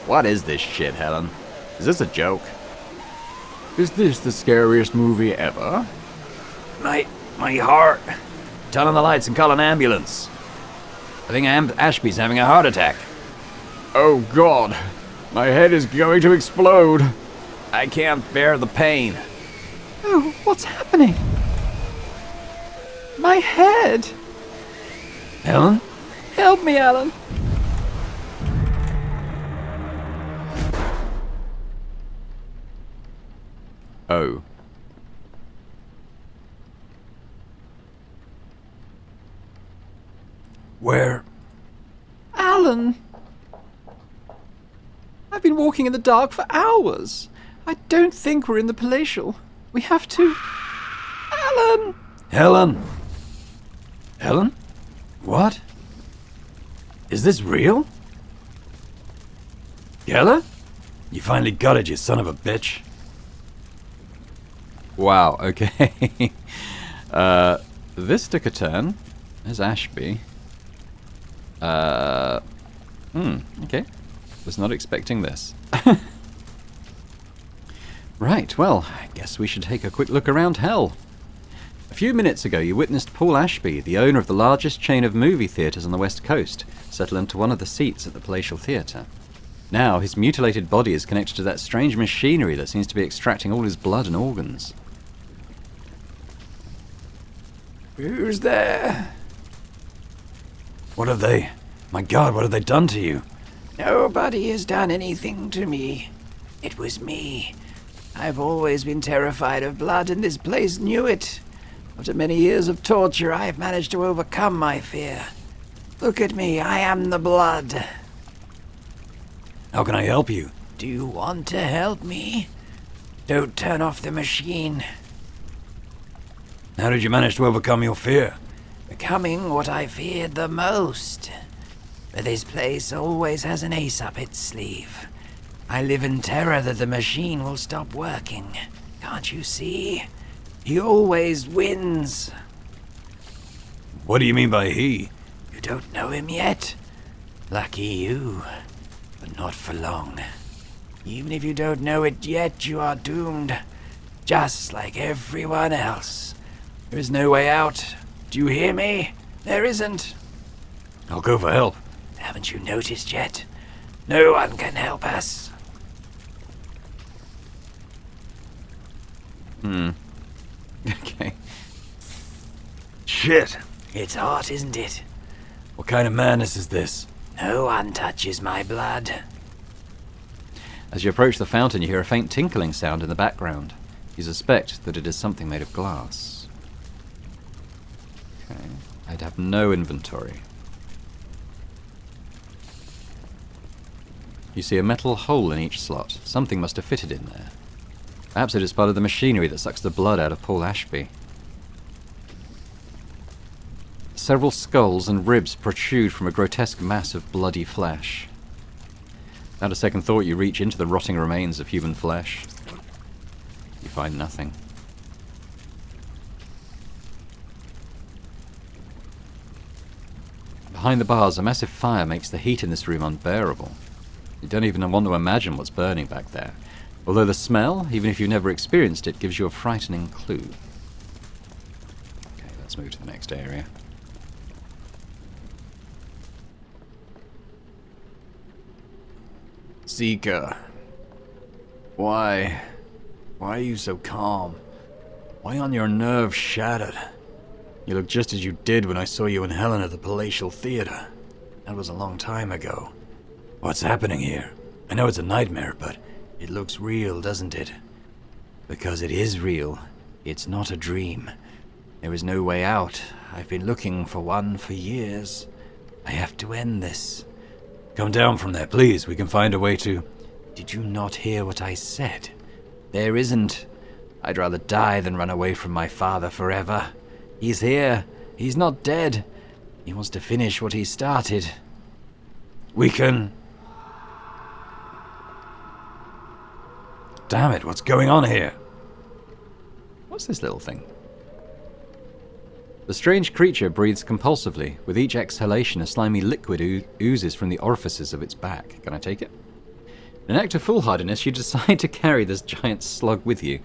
S4: What is this shit, Helen? Is this a joke?
S1: Is this the scariest movie ever?
S4: My heart. Turn on the lights and call an ambulance. I think Ashby's having a heart attack.
S1: Oh God, my head is going to explode.
S4: I can't bear the pain.
S1: Oh, what's happening? My head!
S4: Helen?
S1: Help me, Alan! Oh.
S2: Where?
S1: Alan! I've been walking in the dark for hours. I don't think we're in the palatial. We have to... Alan!
S2: Helen? Helen? What? Is this real? Geller? You finally got it, you son of a bitch.
S1: Wow, okay. This took a turn. There's Ashby. Okay. Was not expecting this. Right, well, I guess we should take a quick look around hell. A few minutes ago, you witnessed Paul Ashby, the owner of the largest chain of movie theatres on the West Coast, settle into one of the seats at the palatial theatre. Now, his mutilated body is connected to that strange machinery that seems to be extracting all his blood and organs.
S2: Who's there? What have they... My God, what have they done to you?
S4: Nobody has done anything to me. It was me. I've always been terrified of blood, and this place knew it. After many years of torture, I have managed to overcome my fear. Look at me, I am the blood.
S2: How can I help you?
S4: Do you want to help me? Don't turn off the machine.
S2: How did you manage to overcome your fear?
S4: Becoming what I feared the most. But this place always has an ace up its sleeve. I live in terror that the machine will stop working. Can't you see? He always wins.
S2: What do you mean by he?
S4: You don't know him yet? Lucky you. But not for long. Even if you don't know it yet, you are doomed. Just like everyone else. There is no way out. Do you hear me? There isn't.
S2: I'll go for help.
S4: Haven't you noticed yet? No one can help us.
S1: Okay.
S2: Shit!
S4: It's hot, isn't it?
S2: What kind of madness is this?
S4: No one touches my blood.
S1: As you approach the fountain, you hear a faint tinkling sound in the background. You suspect that it is something made of glass. Okay. I'd have no inventory. You see a metal hole in each slot. Something must have fitted in there. Perhaps it is part of the machinery that sucks the blood out of Paul Ashby. Several skulls and ribs protrude from a grotesque mass of bloody flesh. Without a second thought, you reach into the rotting remains of human flesh. You find nothing. Behind the bars, a massive fire makes the heat in this room unbearable. You don't even want to imagine what's burning back there, although the smell, even if you've never experienced it, gives you a frightening clue. Okay, let's move to the next area.
S2: Zika. Why? Why are you so calm? Why aren't your nerves shattered? You look just as you did when I saw you and Helen at the Palatial Theater. That was a long time ago. What's happening here? I know it's a nightmare, but it looks real, doesn't it? Because it is real. It's not a dream. There is no way out. I've been looking for one for years. I have to end this. Come down from there, please. We can find a way to...
S4: Did you not hear what I said? There isn't. I'd rather die than run away from my father forever. He's here. He's not dead. He wants to finish what he started.
S2: We can... Damn it, what's going on here?
S1: What's this little thing? The strange creature breathes compulsively. With each exhalation, a slimy liquid oozes from the orifices of its back. Can I take it? In an act of foolhardiness, you decide to carry this giant slug with you.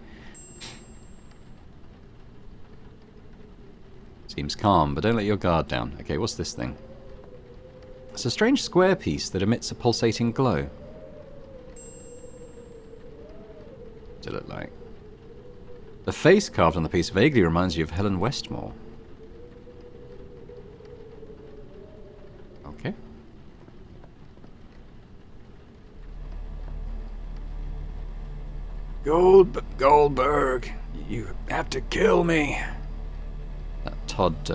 S1: Seems calm, but don't let your guard down. Okay, what's this thing? It's a strange square piece that emits a pulsating glow. What's it look like? The face carved on the piece vaguely reminds you of Helen Westmore. Okay.
S2: Goldberg, you have to kill me.
S1: That Todd,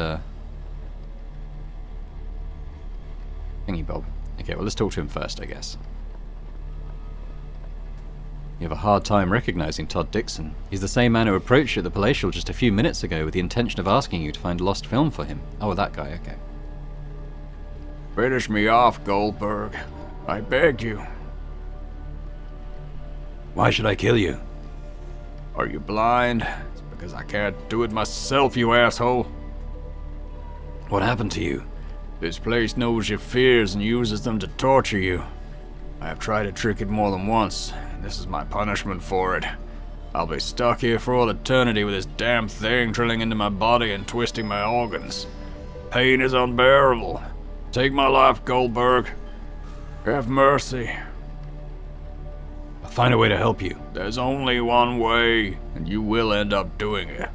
S1: thingy bob. Okay, well, let's talk to him first, I guess. You have a hard time recognizing Todd Dixon. He's the same man who approached you at the Palatial just a few minutes ago with the intention of asking you to find a lost film for him. Oh, that guy, okay.
S2: Finish me off, Goldberg. I begged you. Why should I kill you? Are you blind? It's because I can't do it myself, you asshole. What happened to you? This place knows your fears and uses them to torture you. I have tried to trick it more than once, and this is my punishment for it. I'll be stuck here for all eternity with this damn thing drilling into my body and twisting my organs. Pain is unbearable. Take my life, Goldberg. Have mercy. I'll find a way to help you. There's only one way, and you will end up doing it.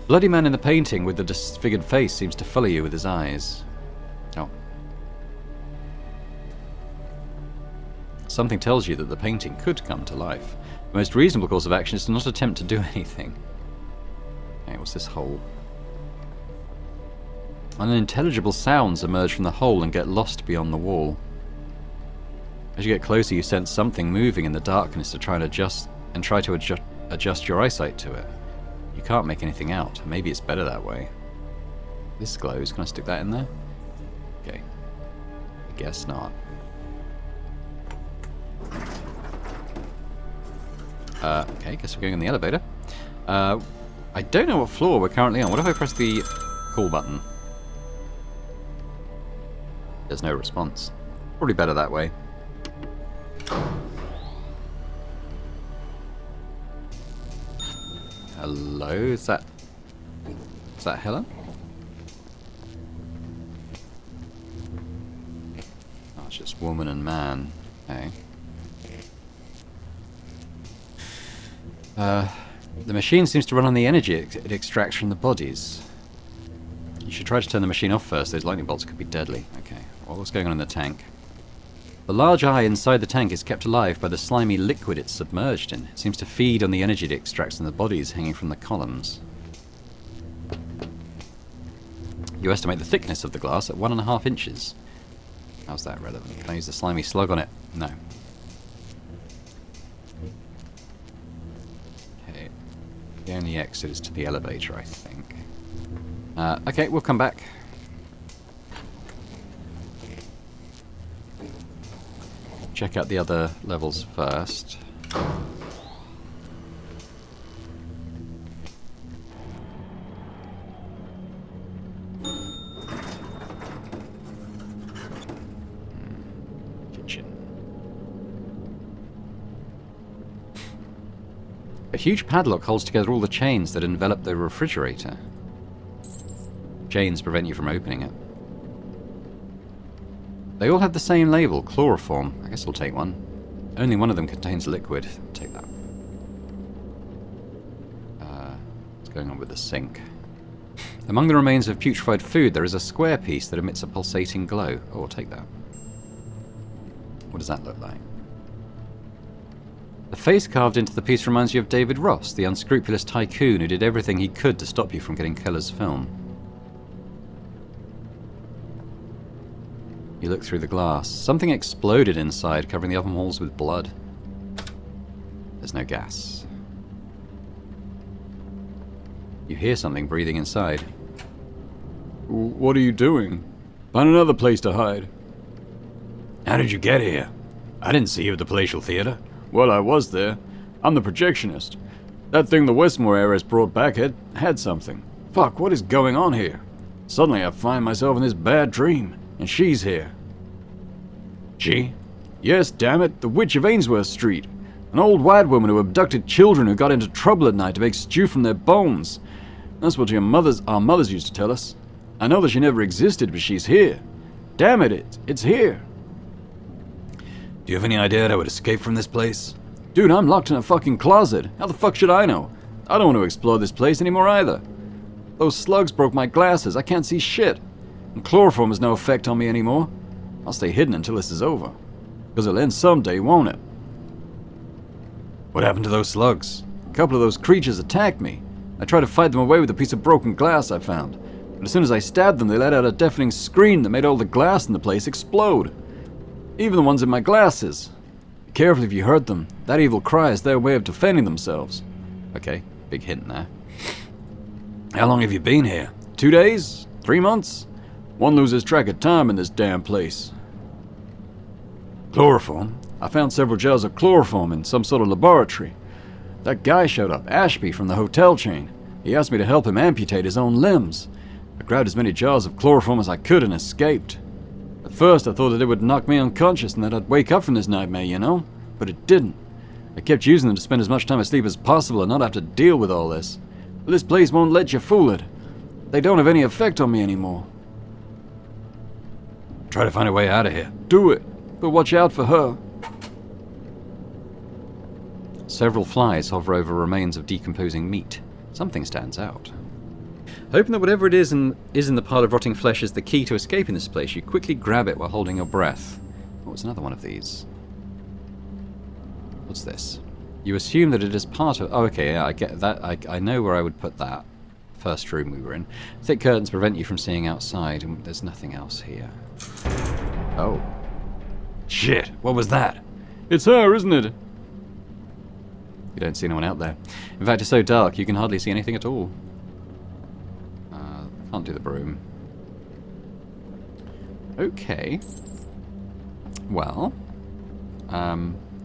S1: Bloody man in the painting with the disfigured face seems to follow you with his eyes. Oh. Something tells you that the painting could come to life. The most reasonable course of action is to not attempt to do anything. Okay, what's this hole? Unintelligible sounds emerge from the hole and get lost beyond the wall. As you get closer, you sense something moving in the darkness to try to adjust your eyesight to it. You can't make anything out. Maybe it's better that way. This glows. Can I stick that in there? Okay. I guess not. Okay, guess we're going in the elevator. I don't know what floor we're currently on. What if I press the call button? There's no response. Probably better that way. Hello, is that Helen? Oh, it's just woman and man. Okay. The machine seems to run on the energy it extracts from the bodies. You should try to turn the machine off first. Those lightning bolts could be deadly. Okay, well, what's going on in the tank? The large eye inside the tank is kept alive by the slimy liquid it's submerged in. It seems to feed on the energy it extracts from the bodies hanging from the columns. You estimate the thickness of the glass at 1.5 inches. How's that relevant? Can I use the slimy slug on it? No. Okay. The only exit is to the elevator, I think. Okay, we'll come back. Check out the other levels first. Kitchen. A huge padlock holds together all the chains that envelop the refrigerator. Chains prevent you from opening it. They all have the same label, chloroform. I guess we'll take one. Only one of them contains liquid. Take that. What's going on with the sink? Among the remains of putrefied food, there is a square piece that emits a pulsating glow. Oh, we'll take that. What does that look like? The face carved into the piece reminds you of David Ross, the unscrupulous tycoon who did everything he could to stop you from getting Keller's film. You look through the glass. Something exploded inside, covering the oven walls with blood. There's no gas. You hear something breathing inside.
S2: What are you doing? Find another place to hide.
S3: How did you get here? I didn't see you at the Palatial Theatre.
S2: Well, I was there. I'm the projectionist. That thing the Westmore heiress brought back had something. Fuck, what is going on here? Suddenly I find myself in this bad dream, and she's here.
S3: She?
S2: Yes, damn it, the Witch of Ainsworth Street. An old white woman who abducted children who got into trouble at night to make stew from their bones. That's what our mothers used to tell us. I know that she never existed, but she's here. Damn it, it's here.
S3: Do you have any idea how I would escape from this place?
S2: Dude, I'm locked in a fucking closet. How the fuck should I know? I don't want to explore this place anymore either. Those slugs broke my glasses. I can't see shit. And chloroform has no effect on me anymore. I'll stay hidden until this is over. Because it'll end someday, won't it?
S3: What happened to those slugs?
S2: A couple of those creatures attacked me. I tried to fight them away with a piece of broken glass I found. But as soon as I stabbed them, they let out a deafening scream that made all the glass in the place explode. Even the ones in my glasses. Be careful if you hurt them. That evil cry is their way of defending themselves.
S1: Okay, big hint there.
S3: How long have you been here?
S2: 2 days? 3 months? One loses track of time in this damn place.
S3: Chloroform?
S2: I found several jars of chloroform in some sort of laboratory. That guy showed up, Ashby from the hotel chain. He asked me to help him amputate his own limbs. I grabbed as many jars of chloroform as I could and escaped. At first I thought that it would knock me unconscious and that I'd wake up from this nightmare, you know? But it didn't. I kept using them to spend as much time asleep as possible and not have to deal with all this. But this place won't let you fool it. They don't have any effect on me anymore.
S3: Try to find a way out of here.
S2: Do it, but watch out for her.
S1: Several flies hover over remains of decomposing meat. Something stands out. Hoping that whatever it is in the pile of rotting flesh is the key to escaping this place, you quickly grab it while holding your breath. Oh, it's another one of these. What's this? You assume that it is part of... Oh, okay, yeah, I get that. I know where I would put that. First room we were in. Thick curtains prevent you from seeing outside, and there's nothing else here. Oh.
S3: Shit, what was that?
S2: It's her, isn't it?
S1: You don't see anyone out there. In fact, it's so dark you can hardly see anything at all. Can't do the broom. Okay. Well,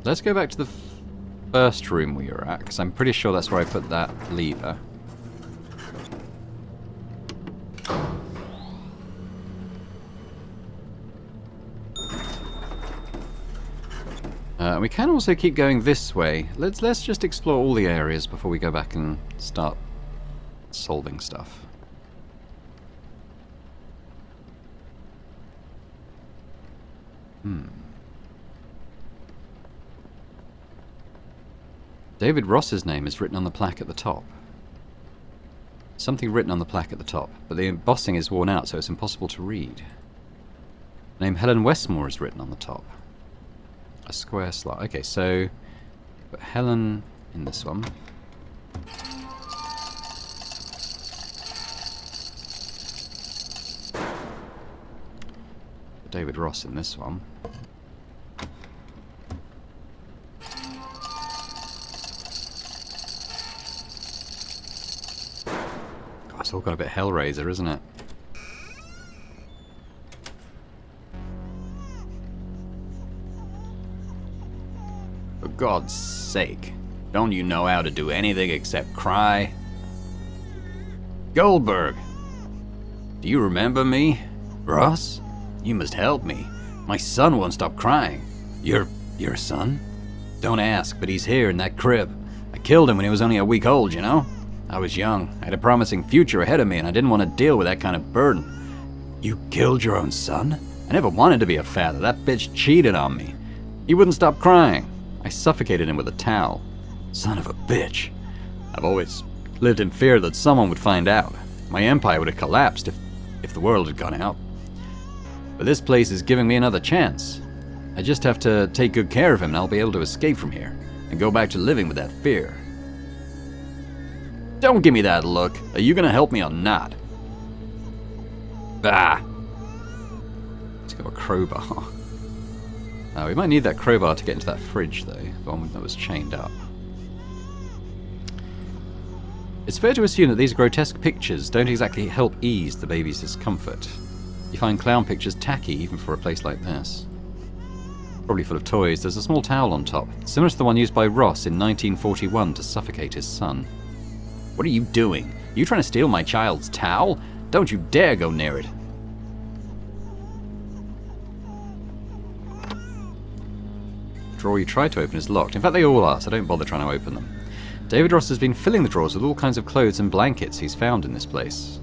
S1: let's go back to the first room we were at, because I'm pretty sure that's where I put that lever. We can also keep going this way. Let's just explore all the areas before we go back and start solving stuff. David Ross's name is written on the plaque at the top. Something written on the plaque at the top, but the embossing is worn out, so it's impossible to read. The name Helen Westmore is written on the top. A square slot. Okay, so put Helen in this one. Put David Ross in this one. God, it's all got a bit Hellraiser, isn't it?
S4: For God's sake, don't you know how to do anything except cry? Goldberg! Do you remember me? Ross? You must help me. My son won't stop crying. Your son? Don't ask, but he's here in that crib. I killed him when he was only a week old, you know? I was young, I had a promising future ahead of me, and I didn't want to deal with that kind of burden. You killed your own son? I never wanted to be a father. That bitch cheated on me. He wouldn't stop crying. I suffocated him with a towel. Son of a bitch. I've always lived in fear that someone would find out. My empire would have collapsed if the world had gone out. But this place is giving me another chance. I just have to take good care of him and I'll be able to escape from here and go back to living with that fear. Don't give me that look. Are you gonna help me or not? Ah.
S1: It's got a crowbar. We might need that crowbar to get into that fridge, though. The one that was chained up. It's fair to assume that these grotesque pictures don't exactly help ease the baby's discomfort. You find clown pictures tacky even for a place like this. Probably full of toys. There's a small towel on top, similar to the one used by Ross in 1941 to suffocate his son. What are you doing? You trying to steal my child's towel? Don't you dare go near it. The drawer you tried to open is locked. In fact, they all are, so don't bother trying to open them. David Ross has been filling the drawers with all kinds of clothes and blankets he's found in this place.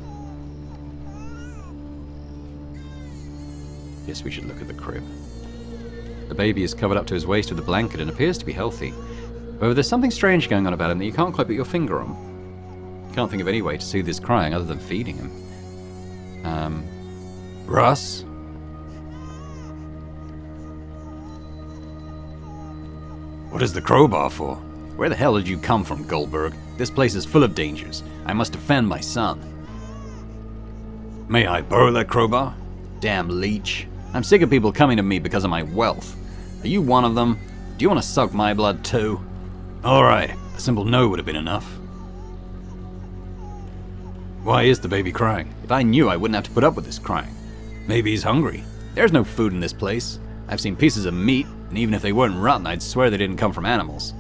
S1: Guess we should look at the crib. The baby is covered up to his waist with a blanket and appears to be healthy. However, there's something strange going on about him that you can't quite put your finger on. Can't think of any way to soothe his crying other than feeding him. Russ?
S2: What is the crowbar for?
S1: Where the hell did you come from, Goldberg? This place is full of dangers. I must defend my son.
S2: May I borrow that crowbar?
S1: Damn leech. I'm sick of people coming to me because of my wealth. Are you one of them? Do you want to suck my blood too?
S2: Alright, a simple no would have been enough. Why is the baby crying?
S1: If I knew, I wouldn't have to put up with this crying.
S2: Maybe he's hungry.
S1: There's no food in this place. I've seen pieces of meat, and even if they weren't rotten, I'd swear they didn't come from animals.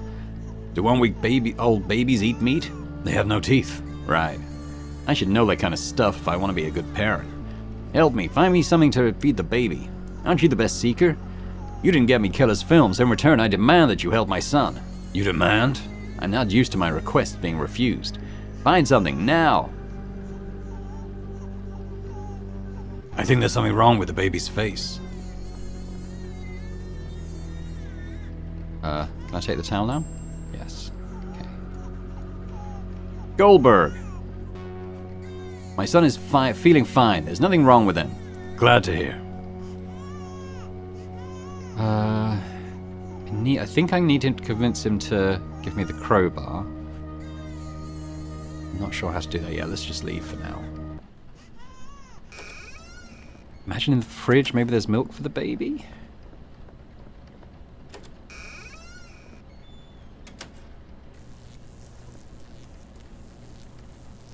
S1: Do 1 week old babies eat meat?
S2: They have no teeth.
S1: Right. I should know that kind of stuff if I want to be a good parent. Help me, find me something to feed the baby. Aren't you the best seeker? You didn't get me killer's films. In return, I demand that you help my son.
S2: You demand?
S1: I'm not used to my requests being refused. Find something, now!
S2: I think there's something wrong with the baby's face.
S1: Can I take the towel now? Yes. Okay. Goldberg! My son is feeling fine. There's nothing wrong with him.
S2: Glad to hear.
S1: I think I need to convince him to give me the crowbar. I'm not sure how to do that yet. Let's just leave for now. Imagine in the fridge, maybe there's milk for the baby?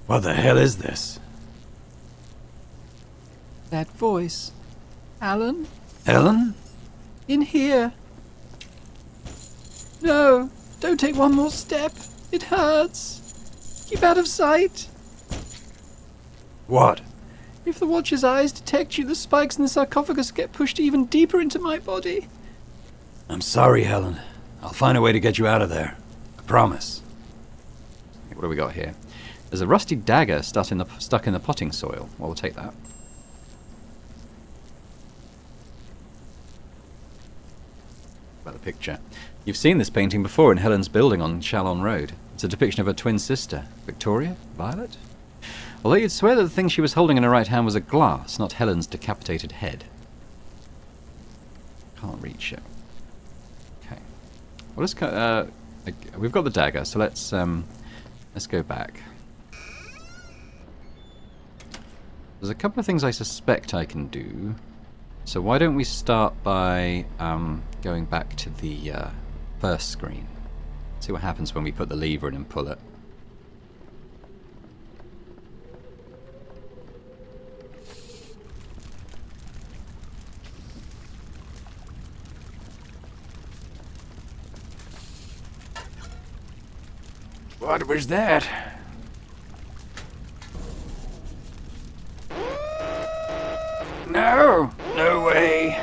S2: What the hell is this?
S5: That voice. Alan?
S2: Ellen?
S5: In here. No, don't take one more step. It hurts. Keep out of sight.
S2: What?
S5: If the Watcher's eyes detect you, the spikes in the sarcophagus get pushed even deeper into my body.
S2: I'm sorry, Helen. I'll find a way to get you out of there. I promise.
S1: What do we got here? There's a rusty dagger stuck in the potting soil. Well, we'll take that. About the picture. You've seen this painting before in Helen's building on Chalon Road. It's a depiction of her twin sister, Victoria? Violet? Although you'd swear that the thing she was holding in her right hand was a glass, not Helen's decapitated head. Can't reach it. Okay. Well, let's go, we've got the dagger, so let's go back. There's a couple of things I suspect I can do. So why don't we start by going back to the first screen. See what happens when we put the lever in and pull it.
S4: What was that? No! No way!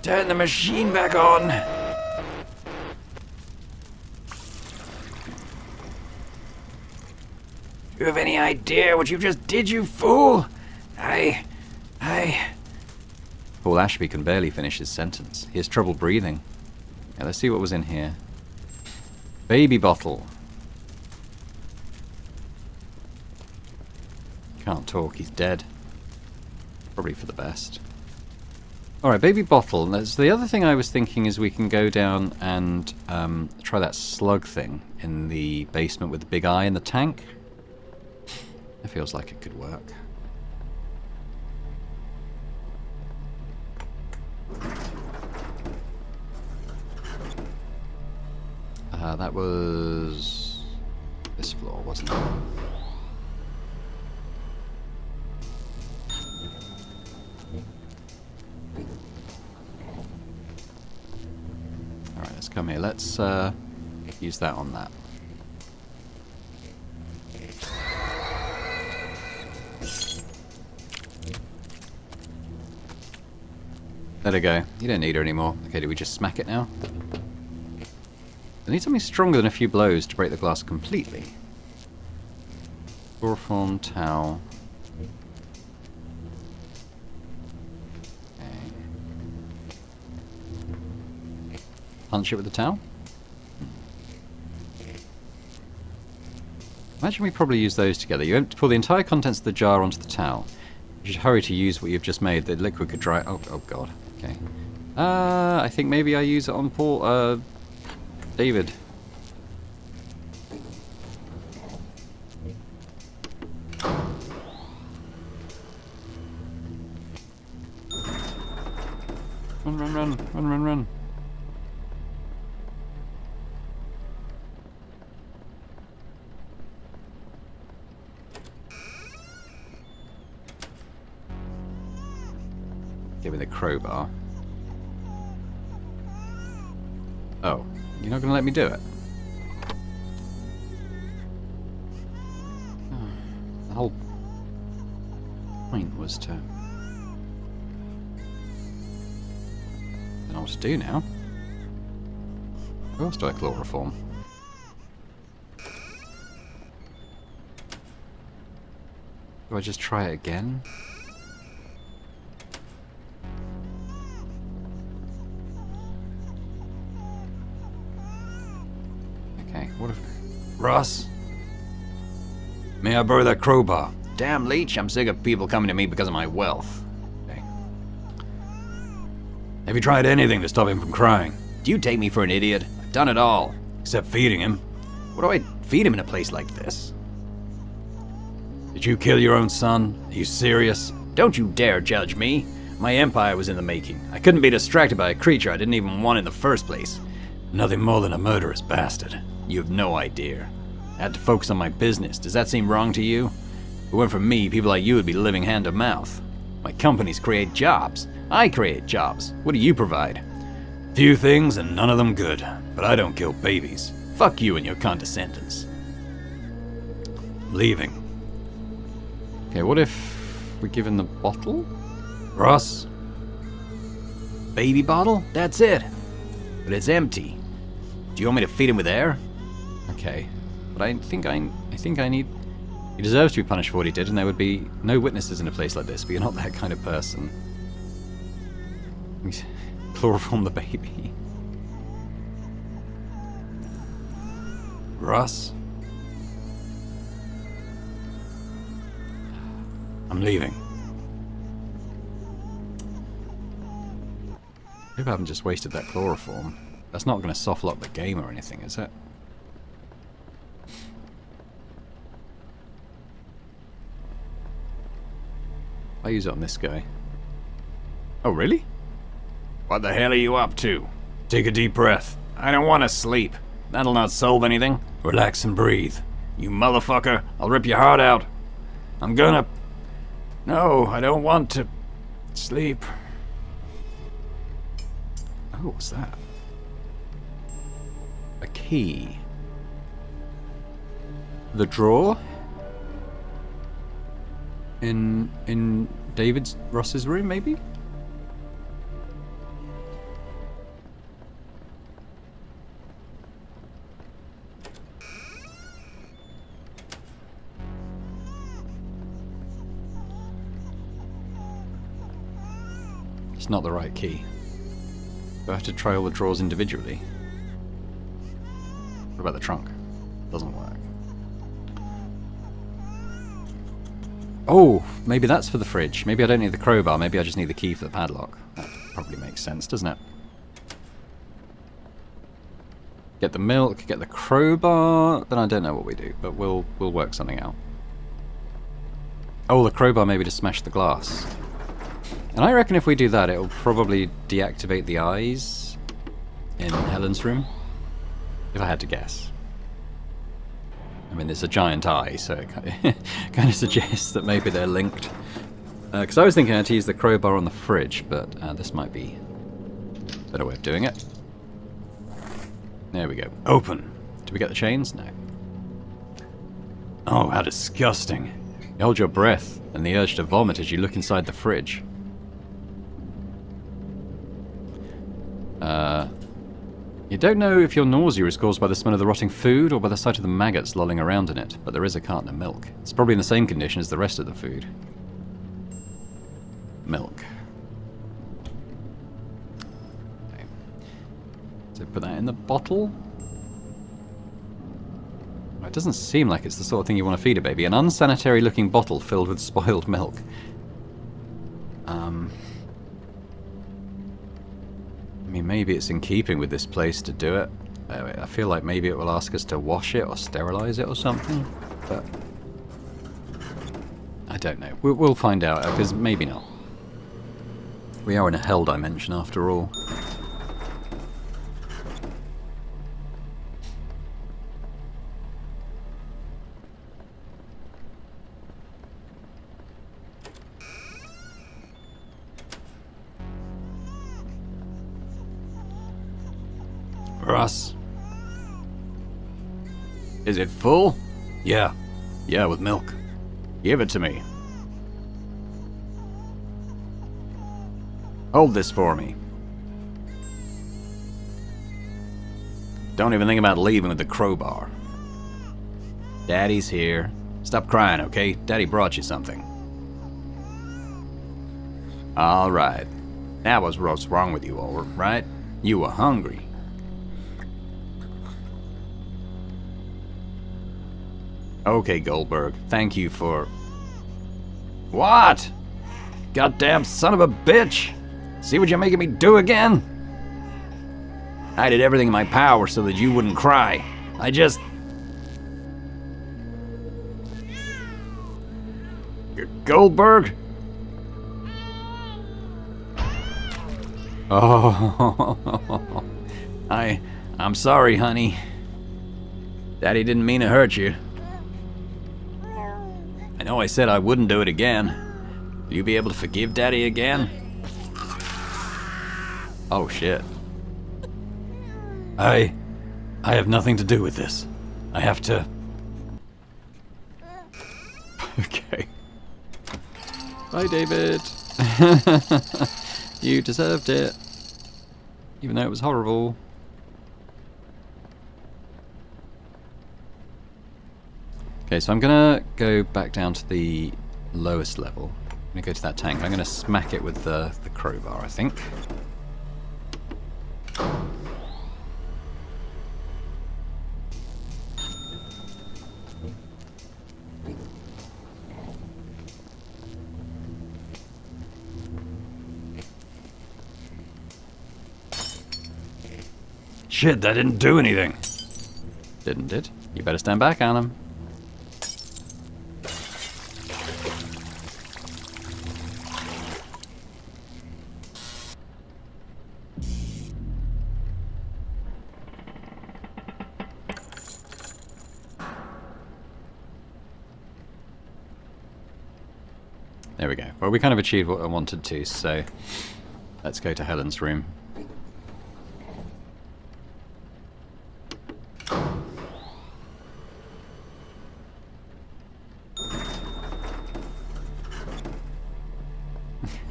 S4: Turn the machine back on! Do you have any idea what you just did, you fool?
S1: Paul Ashby can barely finish his sentence. He has trouble breathing. Yeah, let's see what was in here. Baby bottle. Can't talk, he's dead. Probably for the best. Alright, baby bottle. So the other thing I was thinking is we can go down and try that slug thing in the basement with the big eye in the tank. It feels like it could work. That was this floor, wasn't it? Alright, let's come here. Let's use that on that. There we go. You don't need her anymore. Okay, do we just smack it now? I need something stronger than a few blows to break the glass completely. Chloroform, towel. Okay. Punch it with the towel? Imagine we probably use those together. You have to pour the entire contents of the jar onto the towel. You should hurry to use what you've just made. The liquid could dry... Oh god. Okay. I think maybe I use it on Paul... David. Run, run, run. Run, run, run. Give me the crowbar. Oh, you're not going to let me do it? The whole point was to... I don't know what to do now. Where else do I chloroform? Do I just try it again? What if...
S2: Ross? May I borrow that crowbar?
S3: Damn leech, I'm sick of people coming to me because of my wealth.
S2: Okay. Have you tried anything to stop him from crying?
S3: Do you take me for an idiot? I've done it all.
S2: Except feeding him.
S3: What do I feed him in a place like this?
S2: Did you kill your own son? Are you serious?
S3: Don't you dare judge me. My empire was in the making. I couldn't be distracted by a creature I didn't even want in the first place.
S2: Nothing more than a murderous bastard.
S3: You have no idea. I had to focus on my business. Does that seem wrong to you? If it weren't for me, people like you would be living hand to mouth. My companies create jobs. I create jobs. What do you provide?
S2: Few things and none of them good. But I don't kill babies.
S3: Fuck you and your condescendence.
S2: Leaving.
S1: Okay, what if we give him the bottle?
S2: Ross?
S3: Baby bottle? That's it. But it's empty. Do you want me to feed him with air?
S1: Okay, but I think I need... He deserves to be punished for what he did, and there would be no witnesses in a place like this, but you're not that kind of person. Chloroform the baby.
S2: Ross? I'm leaving.
S1: I hope I haven't just wasted that chloroform. That's not going to soft lock the game or anything, is it? I use it on this guy. Oh, really?
S3: What the hell are you up to?
S2: Take a deep breath.
S3: I don't want to sleep. That'll not solve anything.
S2: Relax and breathe.
S3: You motherfucker, I'll rip your heart out. I'm gonna... No, I don't want to sleep.
S1: Oh, what's that? A key. The drawer? In Ross's room, maybe? It's not the right key. Do I have to try all the drawers individually? What about the trunk? Doesn't work. Oh, maybe that's for the fridge. Maybe I don't need the crowbar. Maybe I just need the key for the padlock. That probably makes sense, doesn't it? Get the milk, get the crowbar. Then I don't know what we do, but we'll work something out. Oh, the crowbar maybe to smash the glass. And I reckon if we do that, it'll probably deactivate the eyes in Helen's room. if I had to guess. I mean, there's a giant eye, so it kind of suggests that maybe they're linked. Because I was thinking I had to use the crowbar on the fridge, but this might be a better way of doing it. There we go.
S2: Open.
S1: Do we get the chains? No.
S2: Oh, how disgusting.
S1: You hold your breath and the urge to vomit as you look inside the fridge. You don't know if your nausea is caused by the smell of the rotting food or by the sight of the maggots lolling around in it, but there is a carton of milk. It's probably in the same condition as the rest of the food. Milk. Okay. So put that in the bottle. It doesn't seem like it's the sort of thing you want to feed a baby. An unsanitary looking bottle filled with spoiled milk. I mean, maybe it's in keeping with this place to do it. I feel like maybe it will ask us to wash it or sterilize it or something, but I don't know. We'll find out, because maybe not. We are in a hell dimension after all.
S2: Russ.
S1: Is it full?
S2: Yeah.
S1: Yeah, with milk. Give it to me. Hold this for me. Don't even think about leaving with the crowbar. Daddy's here. Stop crying, okay? Daddy brought you something. Alright. That was what's wrong with you, all right? You were hungry. Okay, Goldberg. Thank you for... What? Goddamn son of a bitch! See what you're making me do again? I did everything in my power so that you wouldn't cry. I just... Goldberg? Oh... I'm sorry, honey. Daddy didn't mean to hurt you. I know I said I wouldn't do it again. Will you be able to forgive Daddy again? Oh, shit.
S2: I have nothing to do with this. I have to...
S1: Okay. Bye, David. You deserved it. Even though it was horrible. Okay, so I'm gonna go back down to the lowest level. I'm gonna go to that tank. I'm gonna smack it with the crowbar, I think.
S2: Shit, that didn't do anything.
S1: Didn't it? You better stand back, Alan. There we go. Well, we kind of achieved what I wanted to, so let's go to Helen's room.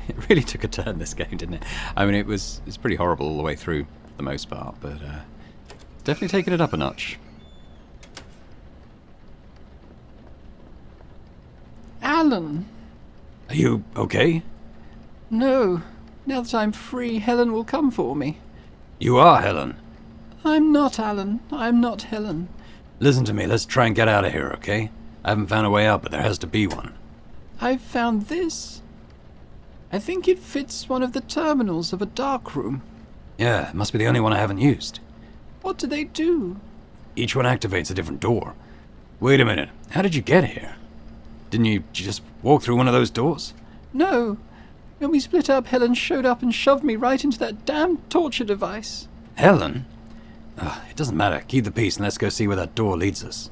S1: It really took a turn, this game, didn't it? I mean, it's pretty horrible all the way through, for the most part, but definitely taking it up a notch.
S5: Alan!
S2: Are you okay?
S5: No. Now that I'm free, Helen will come for me.
S2: You are Helen.
S5: I'm not Alan. I'm not Helen.
S2: Listen to me, let's try and get out of here, okay? I haven't found a way out, but there has to be one.
S5: I've found this. I think it fits one of the terminals of a dark room.
S2: Yeah, it must be the only one I haven't used.
S5: What do they do?
S2: Each one activates a different door. Wait a minute, how did you get here? Didn't you just walk through one of those doors?
S5: No. When we split up, Helen showed up and shoved me right into that damn torture device.
S2: Helen? It doesn't matter. Keep the peace and let's go see where that door leads us.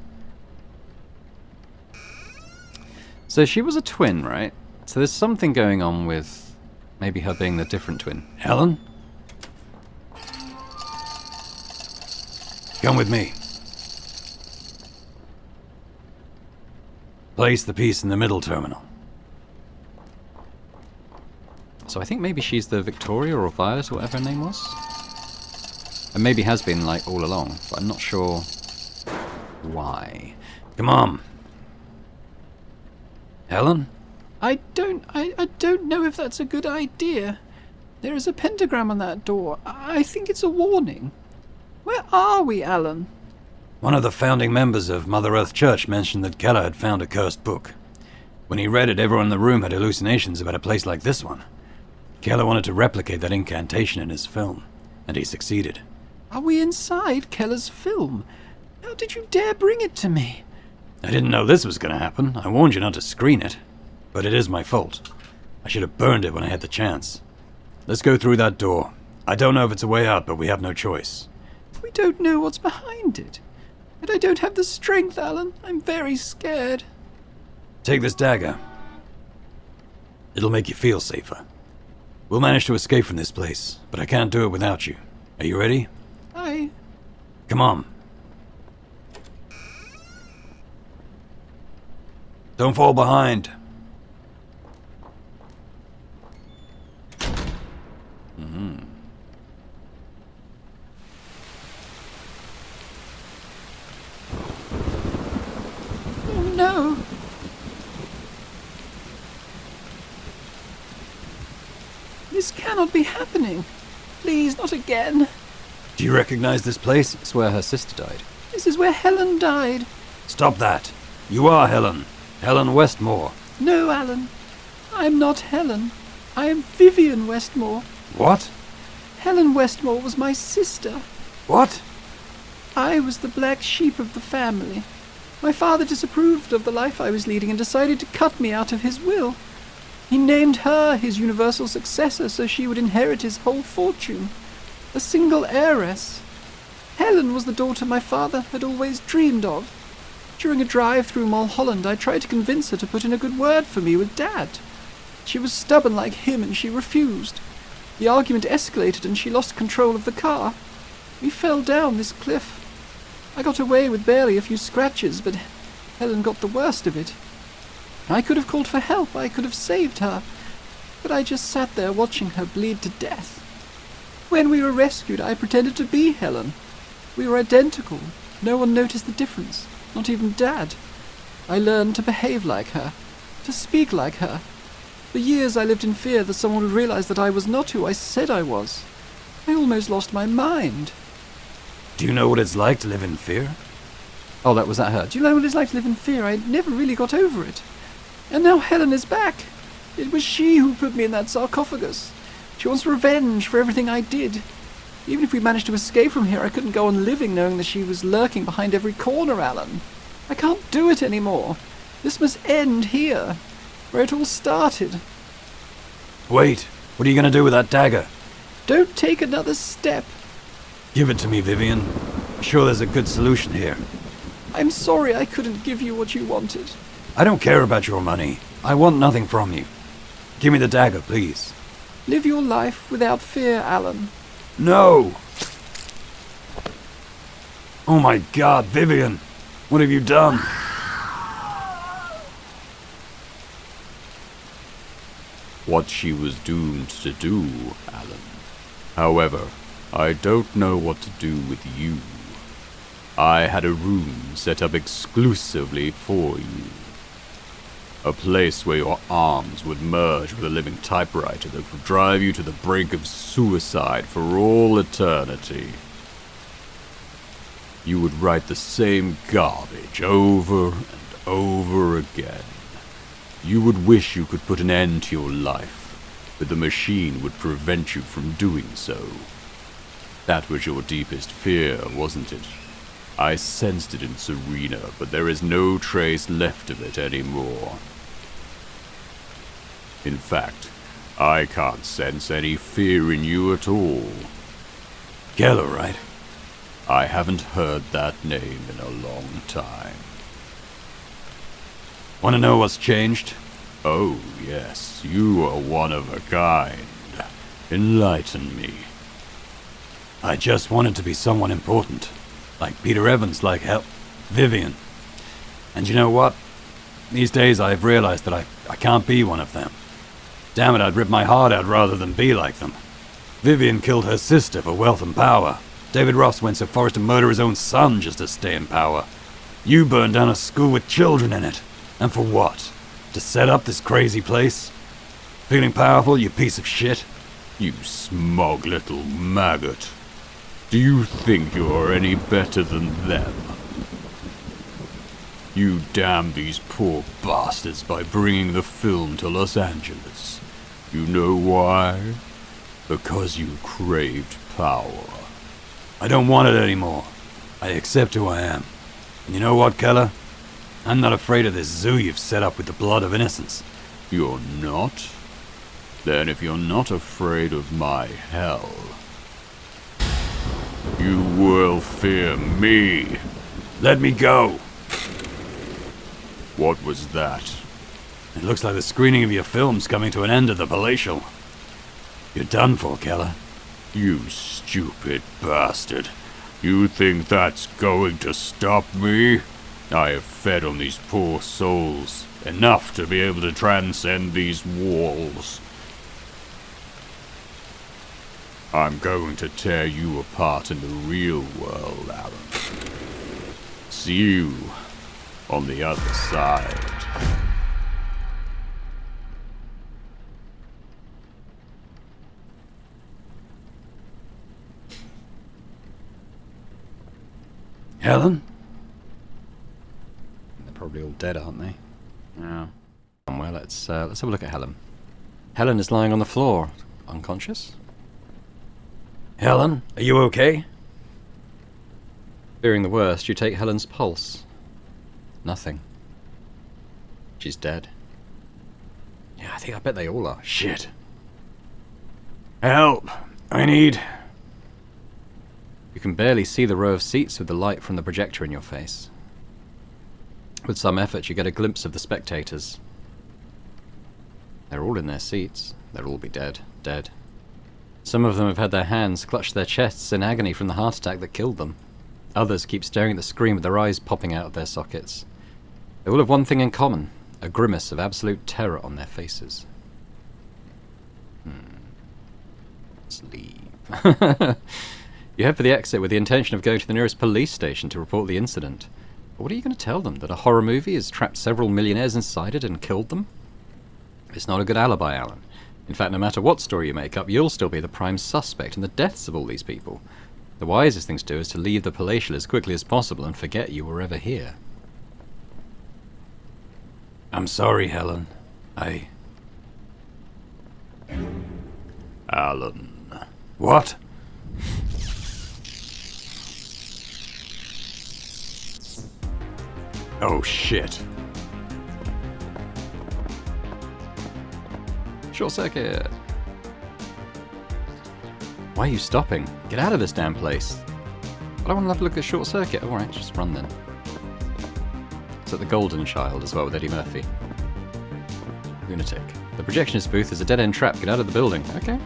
S1: So she was a twin, right? So there's something going on with maybe her being the different twin.
S2: Helen? Come with me. Place the piece in the middle terminal.
S1: So I think maybe she's the Victoria or Violet or whatever her name was. And maybe has been, like, all along, but I'm not sure why.
S2: Come on. Helen?
S5: I don't know if that's a good idea. There is a pentagram on that door. I think it's a warning. Where are we, Alan?
S2: One of the founding members of Mother Earth Church mentioned that Keller had found a cursed book. When he read it, everyone in the room had hallucinations about a place like this one. Keller wanted to replicate that incantation in his film, and he succeeded.
S5: Are we inside Keller's film? How did you dare bring it to me?
S2: I didn't know this was going to happen. I warned you not to screen it. But it is my fault. I should have burned it when I had the chance. Let's go through that door. I don't know if it's a way out, but we have no choice.
S5: We don't know what's behind it. And I don't have the strength, Alan. I'm very scared.
S2: Take this dagger. It'll make you feel safer. We'll manage to escape from this place, but I can't do it without you. Are you ready? Come on. Don't fall behind.
S5: Oh no. This cannot be happening. Please, not again.
S2: Do you recognize this place?
S1: It's where her sister died.
S5: This is where Helen died.
S2: Stop that. You are Helen. Helen Westmore.
S5: No, Alan. I'm not Helen. I am Vivian Westmore.
S2: What?
S5: Helen Westmore was my sister.
S2: What?
S5: I was the black sheep of the family. My father disapproved of the life I was leading and decided to cut me out of his will. He named her his universal successor so she would inherit his whole fortune. A single heiress. Helen was the daughter my father had always dreamed of. During a drive through Mulholland, I tried to convince her to put in a good word for me with Dad. She was stubborn like him and she refused. The argument escalated and she lost control of the car. We fell down this cliff. I got away with barely a few scratches, but Helen got the worst of it. I could have called for help, I could have saved her, but I just sat there watching her bleed to death. When we were rescued, I pretended to be Helen. We were identical. No one noticed the difference, not even Dad. I learned to behave like her, to speak like her. For years I lived in fear that someone would realize that I was not who I said I was. I almost lost my mind.
S2: Do you know what it's like to live in fear?
S1: Oh, that was that her.
S5: Do you know what it's like to live in fear? I never really got over it. And now Helen is back. It was she who put me in that sarcophagus. She wants revenge for everything I did. Even if we managed to escape from here, I couldn't go on living knowing that she was lurking behind every corner, Alan. I can't do it anymore. This must end here, where it all started.
S2: Wait, what are you going to do with that dagger?
S5: Don't take another step.
S2: Give it to me, Vivian. I'm sure there's a good solution here.
S5: I'm sorry I couldn't give you what you wanted.
S2: I don't care about your money. I want nothing from you. Give me the dagger, please.
S5: Live your life without fear, Alan.
S2: No! Oh my God, Vivian! What have you done?
S3: What she was doomed to do, Alan. However, I don't know what to do with you. I had a room set up exclusively for you. A place where your arms would merge with a living typewriter that would drive you to the brink of suicide for all eternity. You would write the same garbage over and over again. You would wish you could put an end to your life, but the machine would prevent you from doing so. That was your deepest fear, wasn't it? I sensed it in Serena, but there is no trace left of it anymore. In fact, I can't sense any fear in you at all.
S2: Keller, right? I haven't heard that name in a long time. Want to know what's changed? Oh, yes, you are one of a kind. Enlighten me. I just wanted to be someone important. Like Peter Evans, like Vivian. And you know what? These days I've realized that I can't be one of them. Damn it, I'd rip my heart out rather than be like them. Vivian killed her sister for wealth and power. David Ross went so far as to murder his own son just to stay in power. You burned down a school with children in it. And for what? To set up this crazy place? Feeling powerful, you piece of shit? You smug little maggot. Do you think you're any better than them? You damned these poor bastards by bringing the film to Los Angeles. You know why? Because you craved power. I don't want it anymore. I accept who I am. And you know what, Keller? I'm not afraid of this zoo you've set up with the blood of innocents. You're not? Then if you're not afraid of my hell, you will fear me. Let me go. What was that? It looks like the screening of your film's coming to an end at the Palatial. You're done for, Keller. You stupid bastard. You think that's going to stop me? I have fed on these poor souls, enough to be able to transcend these walls. I'm going to tear you apart in the real world, Alan. See you on the other side. Helen?
S1: They're probably all dead, aren't they? Yeah. Well, let's have a look at Helen. Helen is lying on the floor, unconscious.
S2: Helen, are you okay?
S1: Fearing the worst, you take Helen's pulse. Nothing. She's dead. Yeah, I bet they all are.
S2: Shit. Help! I need...
S1: You can barely see the row of seats with the light from the projector in your face. With some effort, you get a glimpse of the spectators. They're all in their seats. They'll all be dead. Dead. Some of them have had their hands clutch their chests in agony from the heart attack that killed them. Others keep staring at the screen with their eyes popping out of their sockets. They all have one thing in common, a grimace of absolute terror on their faces. Let's leave. You head for the exit with the intention of going to the nearest police station to report the incident. But what are you going to tell them? That a horror movie has trapped several millionaires inside it and killed them? It's not a good alibi, Alan. In fact, no matter what story you make up, you'll still be the prime suspect in the deaths of all these people. The wisest thing to do is to leave the Palatial as quickly as possible and forget you were ever here.
S2: I'm sorry, Helen.
S3: Alan.
S2: What? Oh, shit.
S1: Short circuit. Why are you stopping? Get out of this damn place. I don't want to have a look at short circuit. Alright, just run then. It's at the Golden Child as well with Eddie Murphy. Lunatic. The projectionist booth is a dead-end trap. Get out of the building. Okay.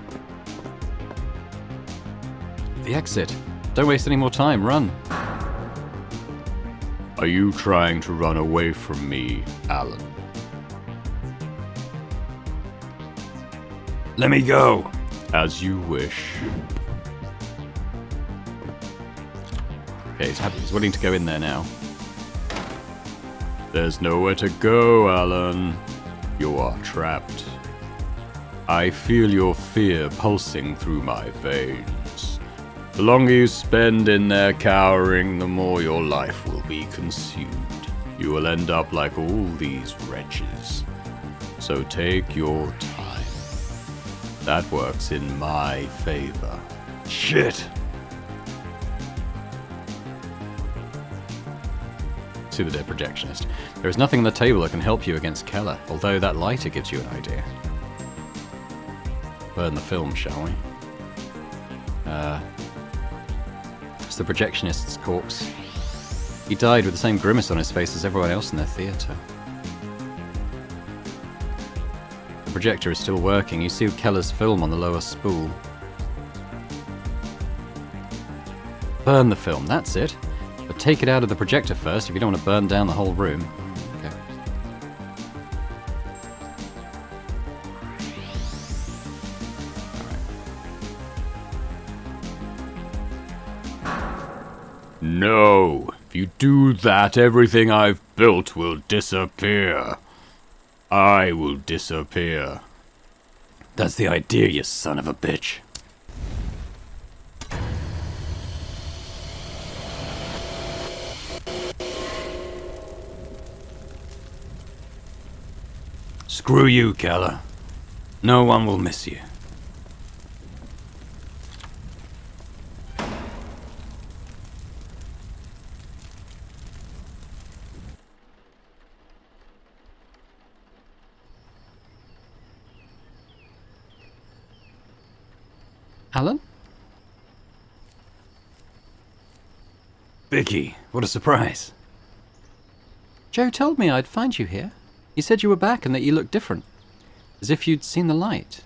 S1: The exit. Don't waste any more time. Run.
S3: Are you trying to run away from me, Alan?
S2: Let me go.
S3: As you wish.
S1: Okay, he's happy. He's willing to go in there now.
S3: There's nowhere to go, Alan. You are trapped. I feel your fear pulsing through my veins. The longer you spend in there cowering, the more your life will be consumed. You will end up like all these wretches. So take your time. That works in my favor.
S2: Shit.
S1: To the dead projectionist. There is nothing on the table that can help you against Keller, although that lighter gives you an idea. Burn the film, shall we? It's the projectionist's corpse. He died with the same grimace on his face as everyone else in their theatre. The projector is still working. You see Keller's film on the lower spool. Burn the film, that's it. But take it out of the projector first if you don't want to burn down the whole room. Okay.
S2: No! If you do that, everything I've built will disappear. I will disappear.
S3: That's the idea, you son of a bitch. Screw you, Keller. No one will miss you.
S1: Alan?
S3: Vicky, what a surprise.
S1: Joe told me I'd find you here. He said you were back and that you looked different. As if you'd seen the light.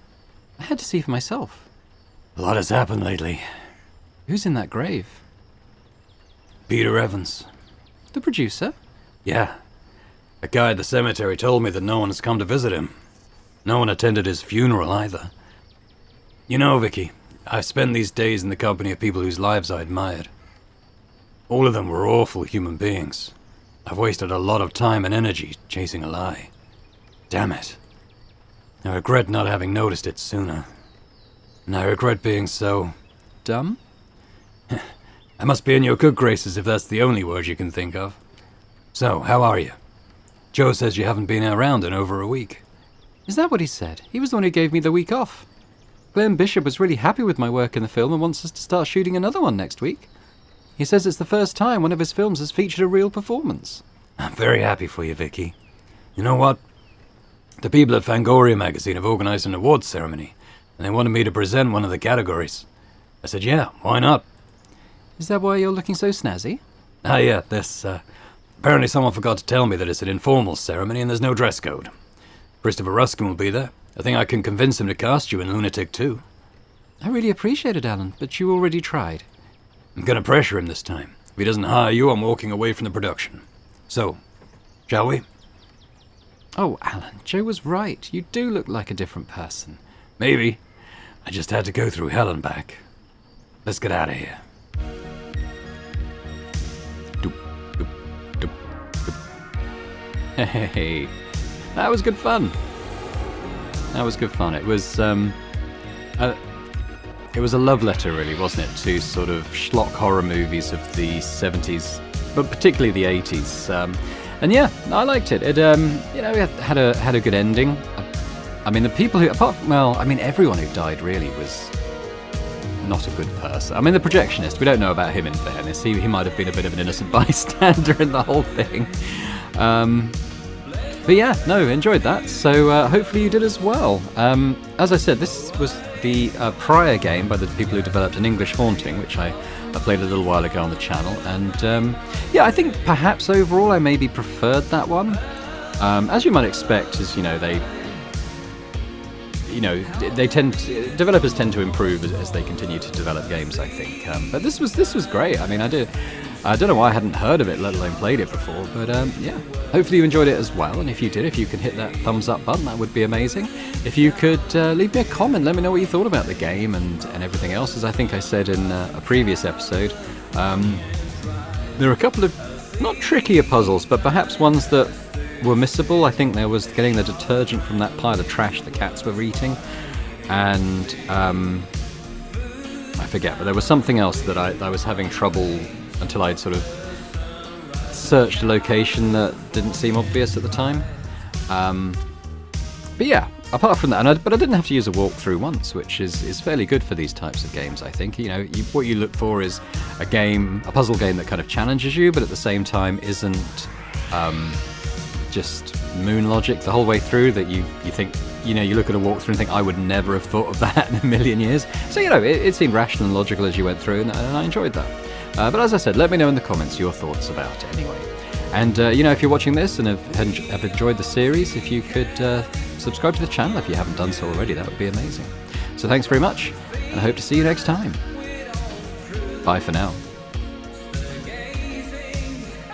S1: I had to see for myself.
S3: A lot has happened lately.
S1: Who's in that grave?
S3: Peter Evans.
S1: The producer?
S3: Yeah. A guy at the cemetery told me that no one has come to visit him. No one attended his funeral either. You know, Vicky, I've spent these days in the company of people whose lives I admired. All of them were awful human beings. I've wasted a lot of time and energy chasing a lie. Damn it. I regret not having noticed it sooner. And I regret being so...
S1: Dumb?
S3: I must be in your good graces if that's the only word you can think of. So, how are you? Joe says you haven't been around in over a week.
S1: Is that what he said? He was the one who gave me the week off. Glenn Bishop was really happy with my work in the film and wants us to start shooting another one next week. He says it's the first time one of his films has featured a real performance.
S3: I'm very happy for you, Vicky. You know what? The people at Fangoria magazine have organized an awards ceremony, and they wanted me to present one of the categories. I said, yeah, why not?
S1: Is that why you're looking so snazzy?
S3: Ah, yeah, apparently someone forgot to tell me that it's an informal ceremony and there's no dress code. Christopher Ruskin will be there. I think I can convince him to cast you in Lunatic too.
S1: I really appreciate it, Alan, but you already tried.
S3: I'm gonna pressure him this time. If he doesn't hire you, I'm walking away from the production. So, shall we?
S1: Oh, Alan, Joe was right. You do look like a different person.
S3: Maybe. I just had to go through hell and back. Let's get out of here.
S1: Hey, that was good fun. That was good fun. It was a love letter, really, wasn't it, to sort of schlock horror movies of the 70s, but particularly the 80s. And yeah, I liked it. It it had a good ending. I mean, the people who, everyone who died really was not a good person. I mean, the projectionist, we don't know about him in fairness. He might have been a bit of an innocent bystander in the whole thing. But yeah, no, enjoyed that. So hopefully you did as well. As I said, this was the prior game by the people who developed An English Haunting, which I played a little while ago on the channel. And yeah, I think perhaps overall I maybe preferred that one. As you might expect, as developers tend to improve as they continue to develop games, I think. But this was great. I mean, I don't know why I hadn't heard of it, let alone played it before. But yeah, hopefully you enjoyed it as well. And if you did, if you can hit that thumbs up button, that would be amazing. If you could leave me a comment, let me know what you thought about the game and everything else. As I think I said in a previous episode, there are a couple of not trickier puzzles, but perhaps ones that were missable. I think there was getting the detergent from that pile of trash the cats were eating, and I forget, but there was something else that I was having trouble until I'd sort of searched a location that didn't seem obvious at the time. But yeah, apart from that, but I didn't have to use a walkthrough once, which is fairly good for these types of games, I think. What you look for is a puzzle game that kind of challenges you, but at the same time isn't just moon logic the whole way through, that you think, you look at a walkthrough and think, I would never have thought of that in a million years. So, it seemed rational and logical as you went through, and I enjoyed that. But as I said, let me know in the comments your thoughts about it anyway. And, if you're watching this and have enjoyed the series, if you could subscribe to the channel if you haven't done so already, that would be amazing. So thanks very much, and I hope to see you next time. Bye for now.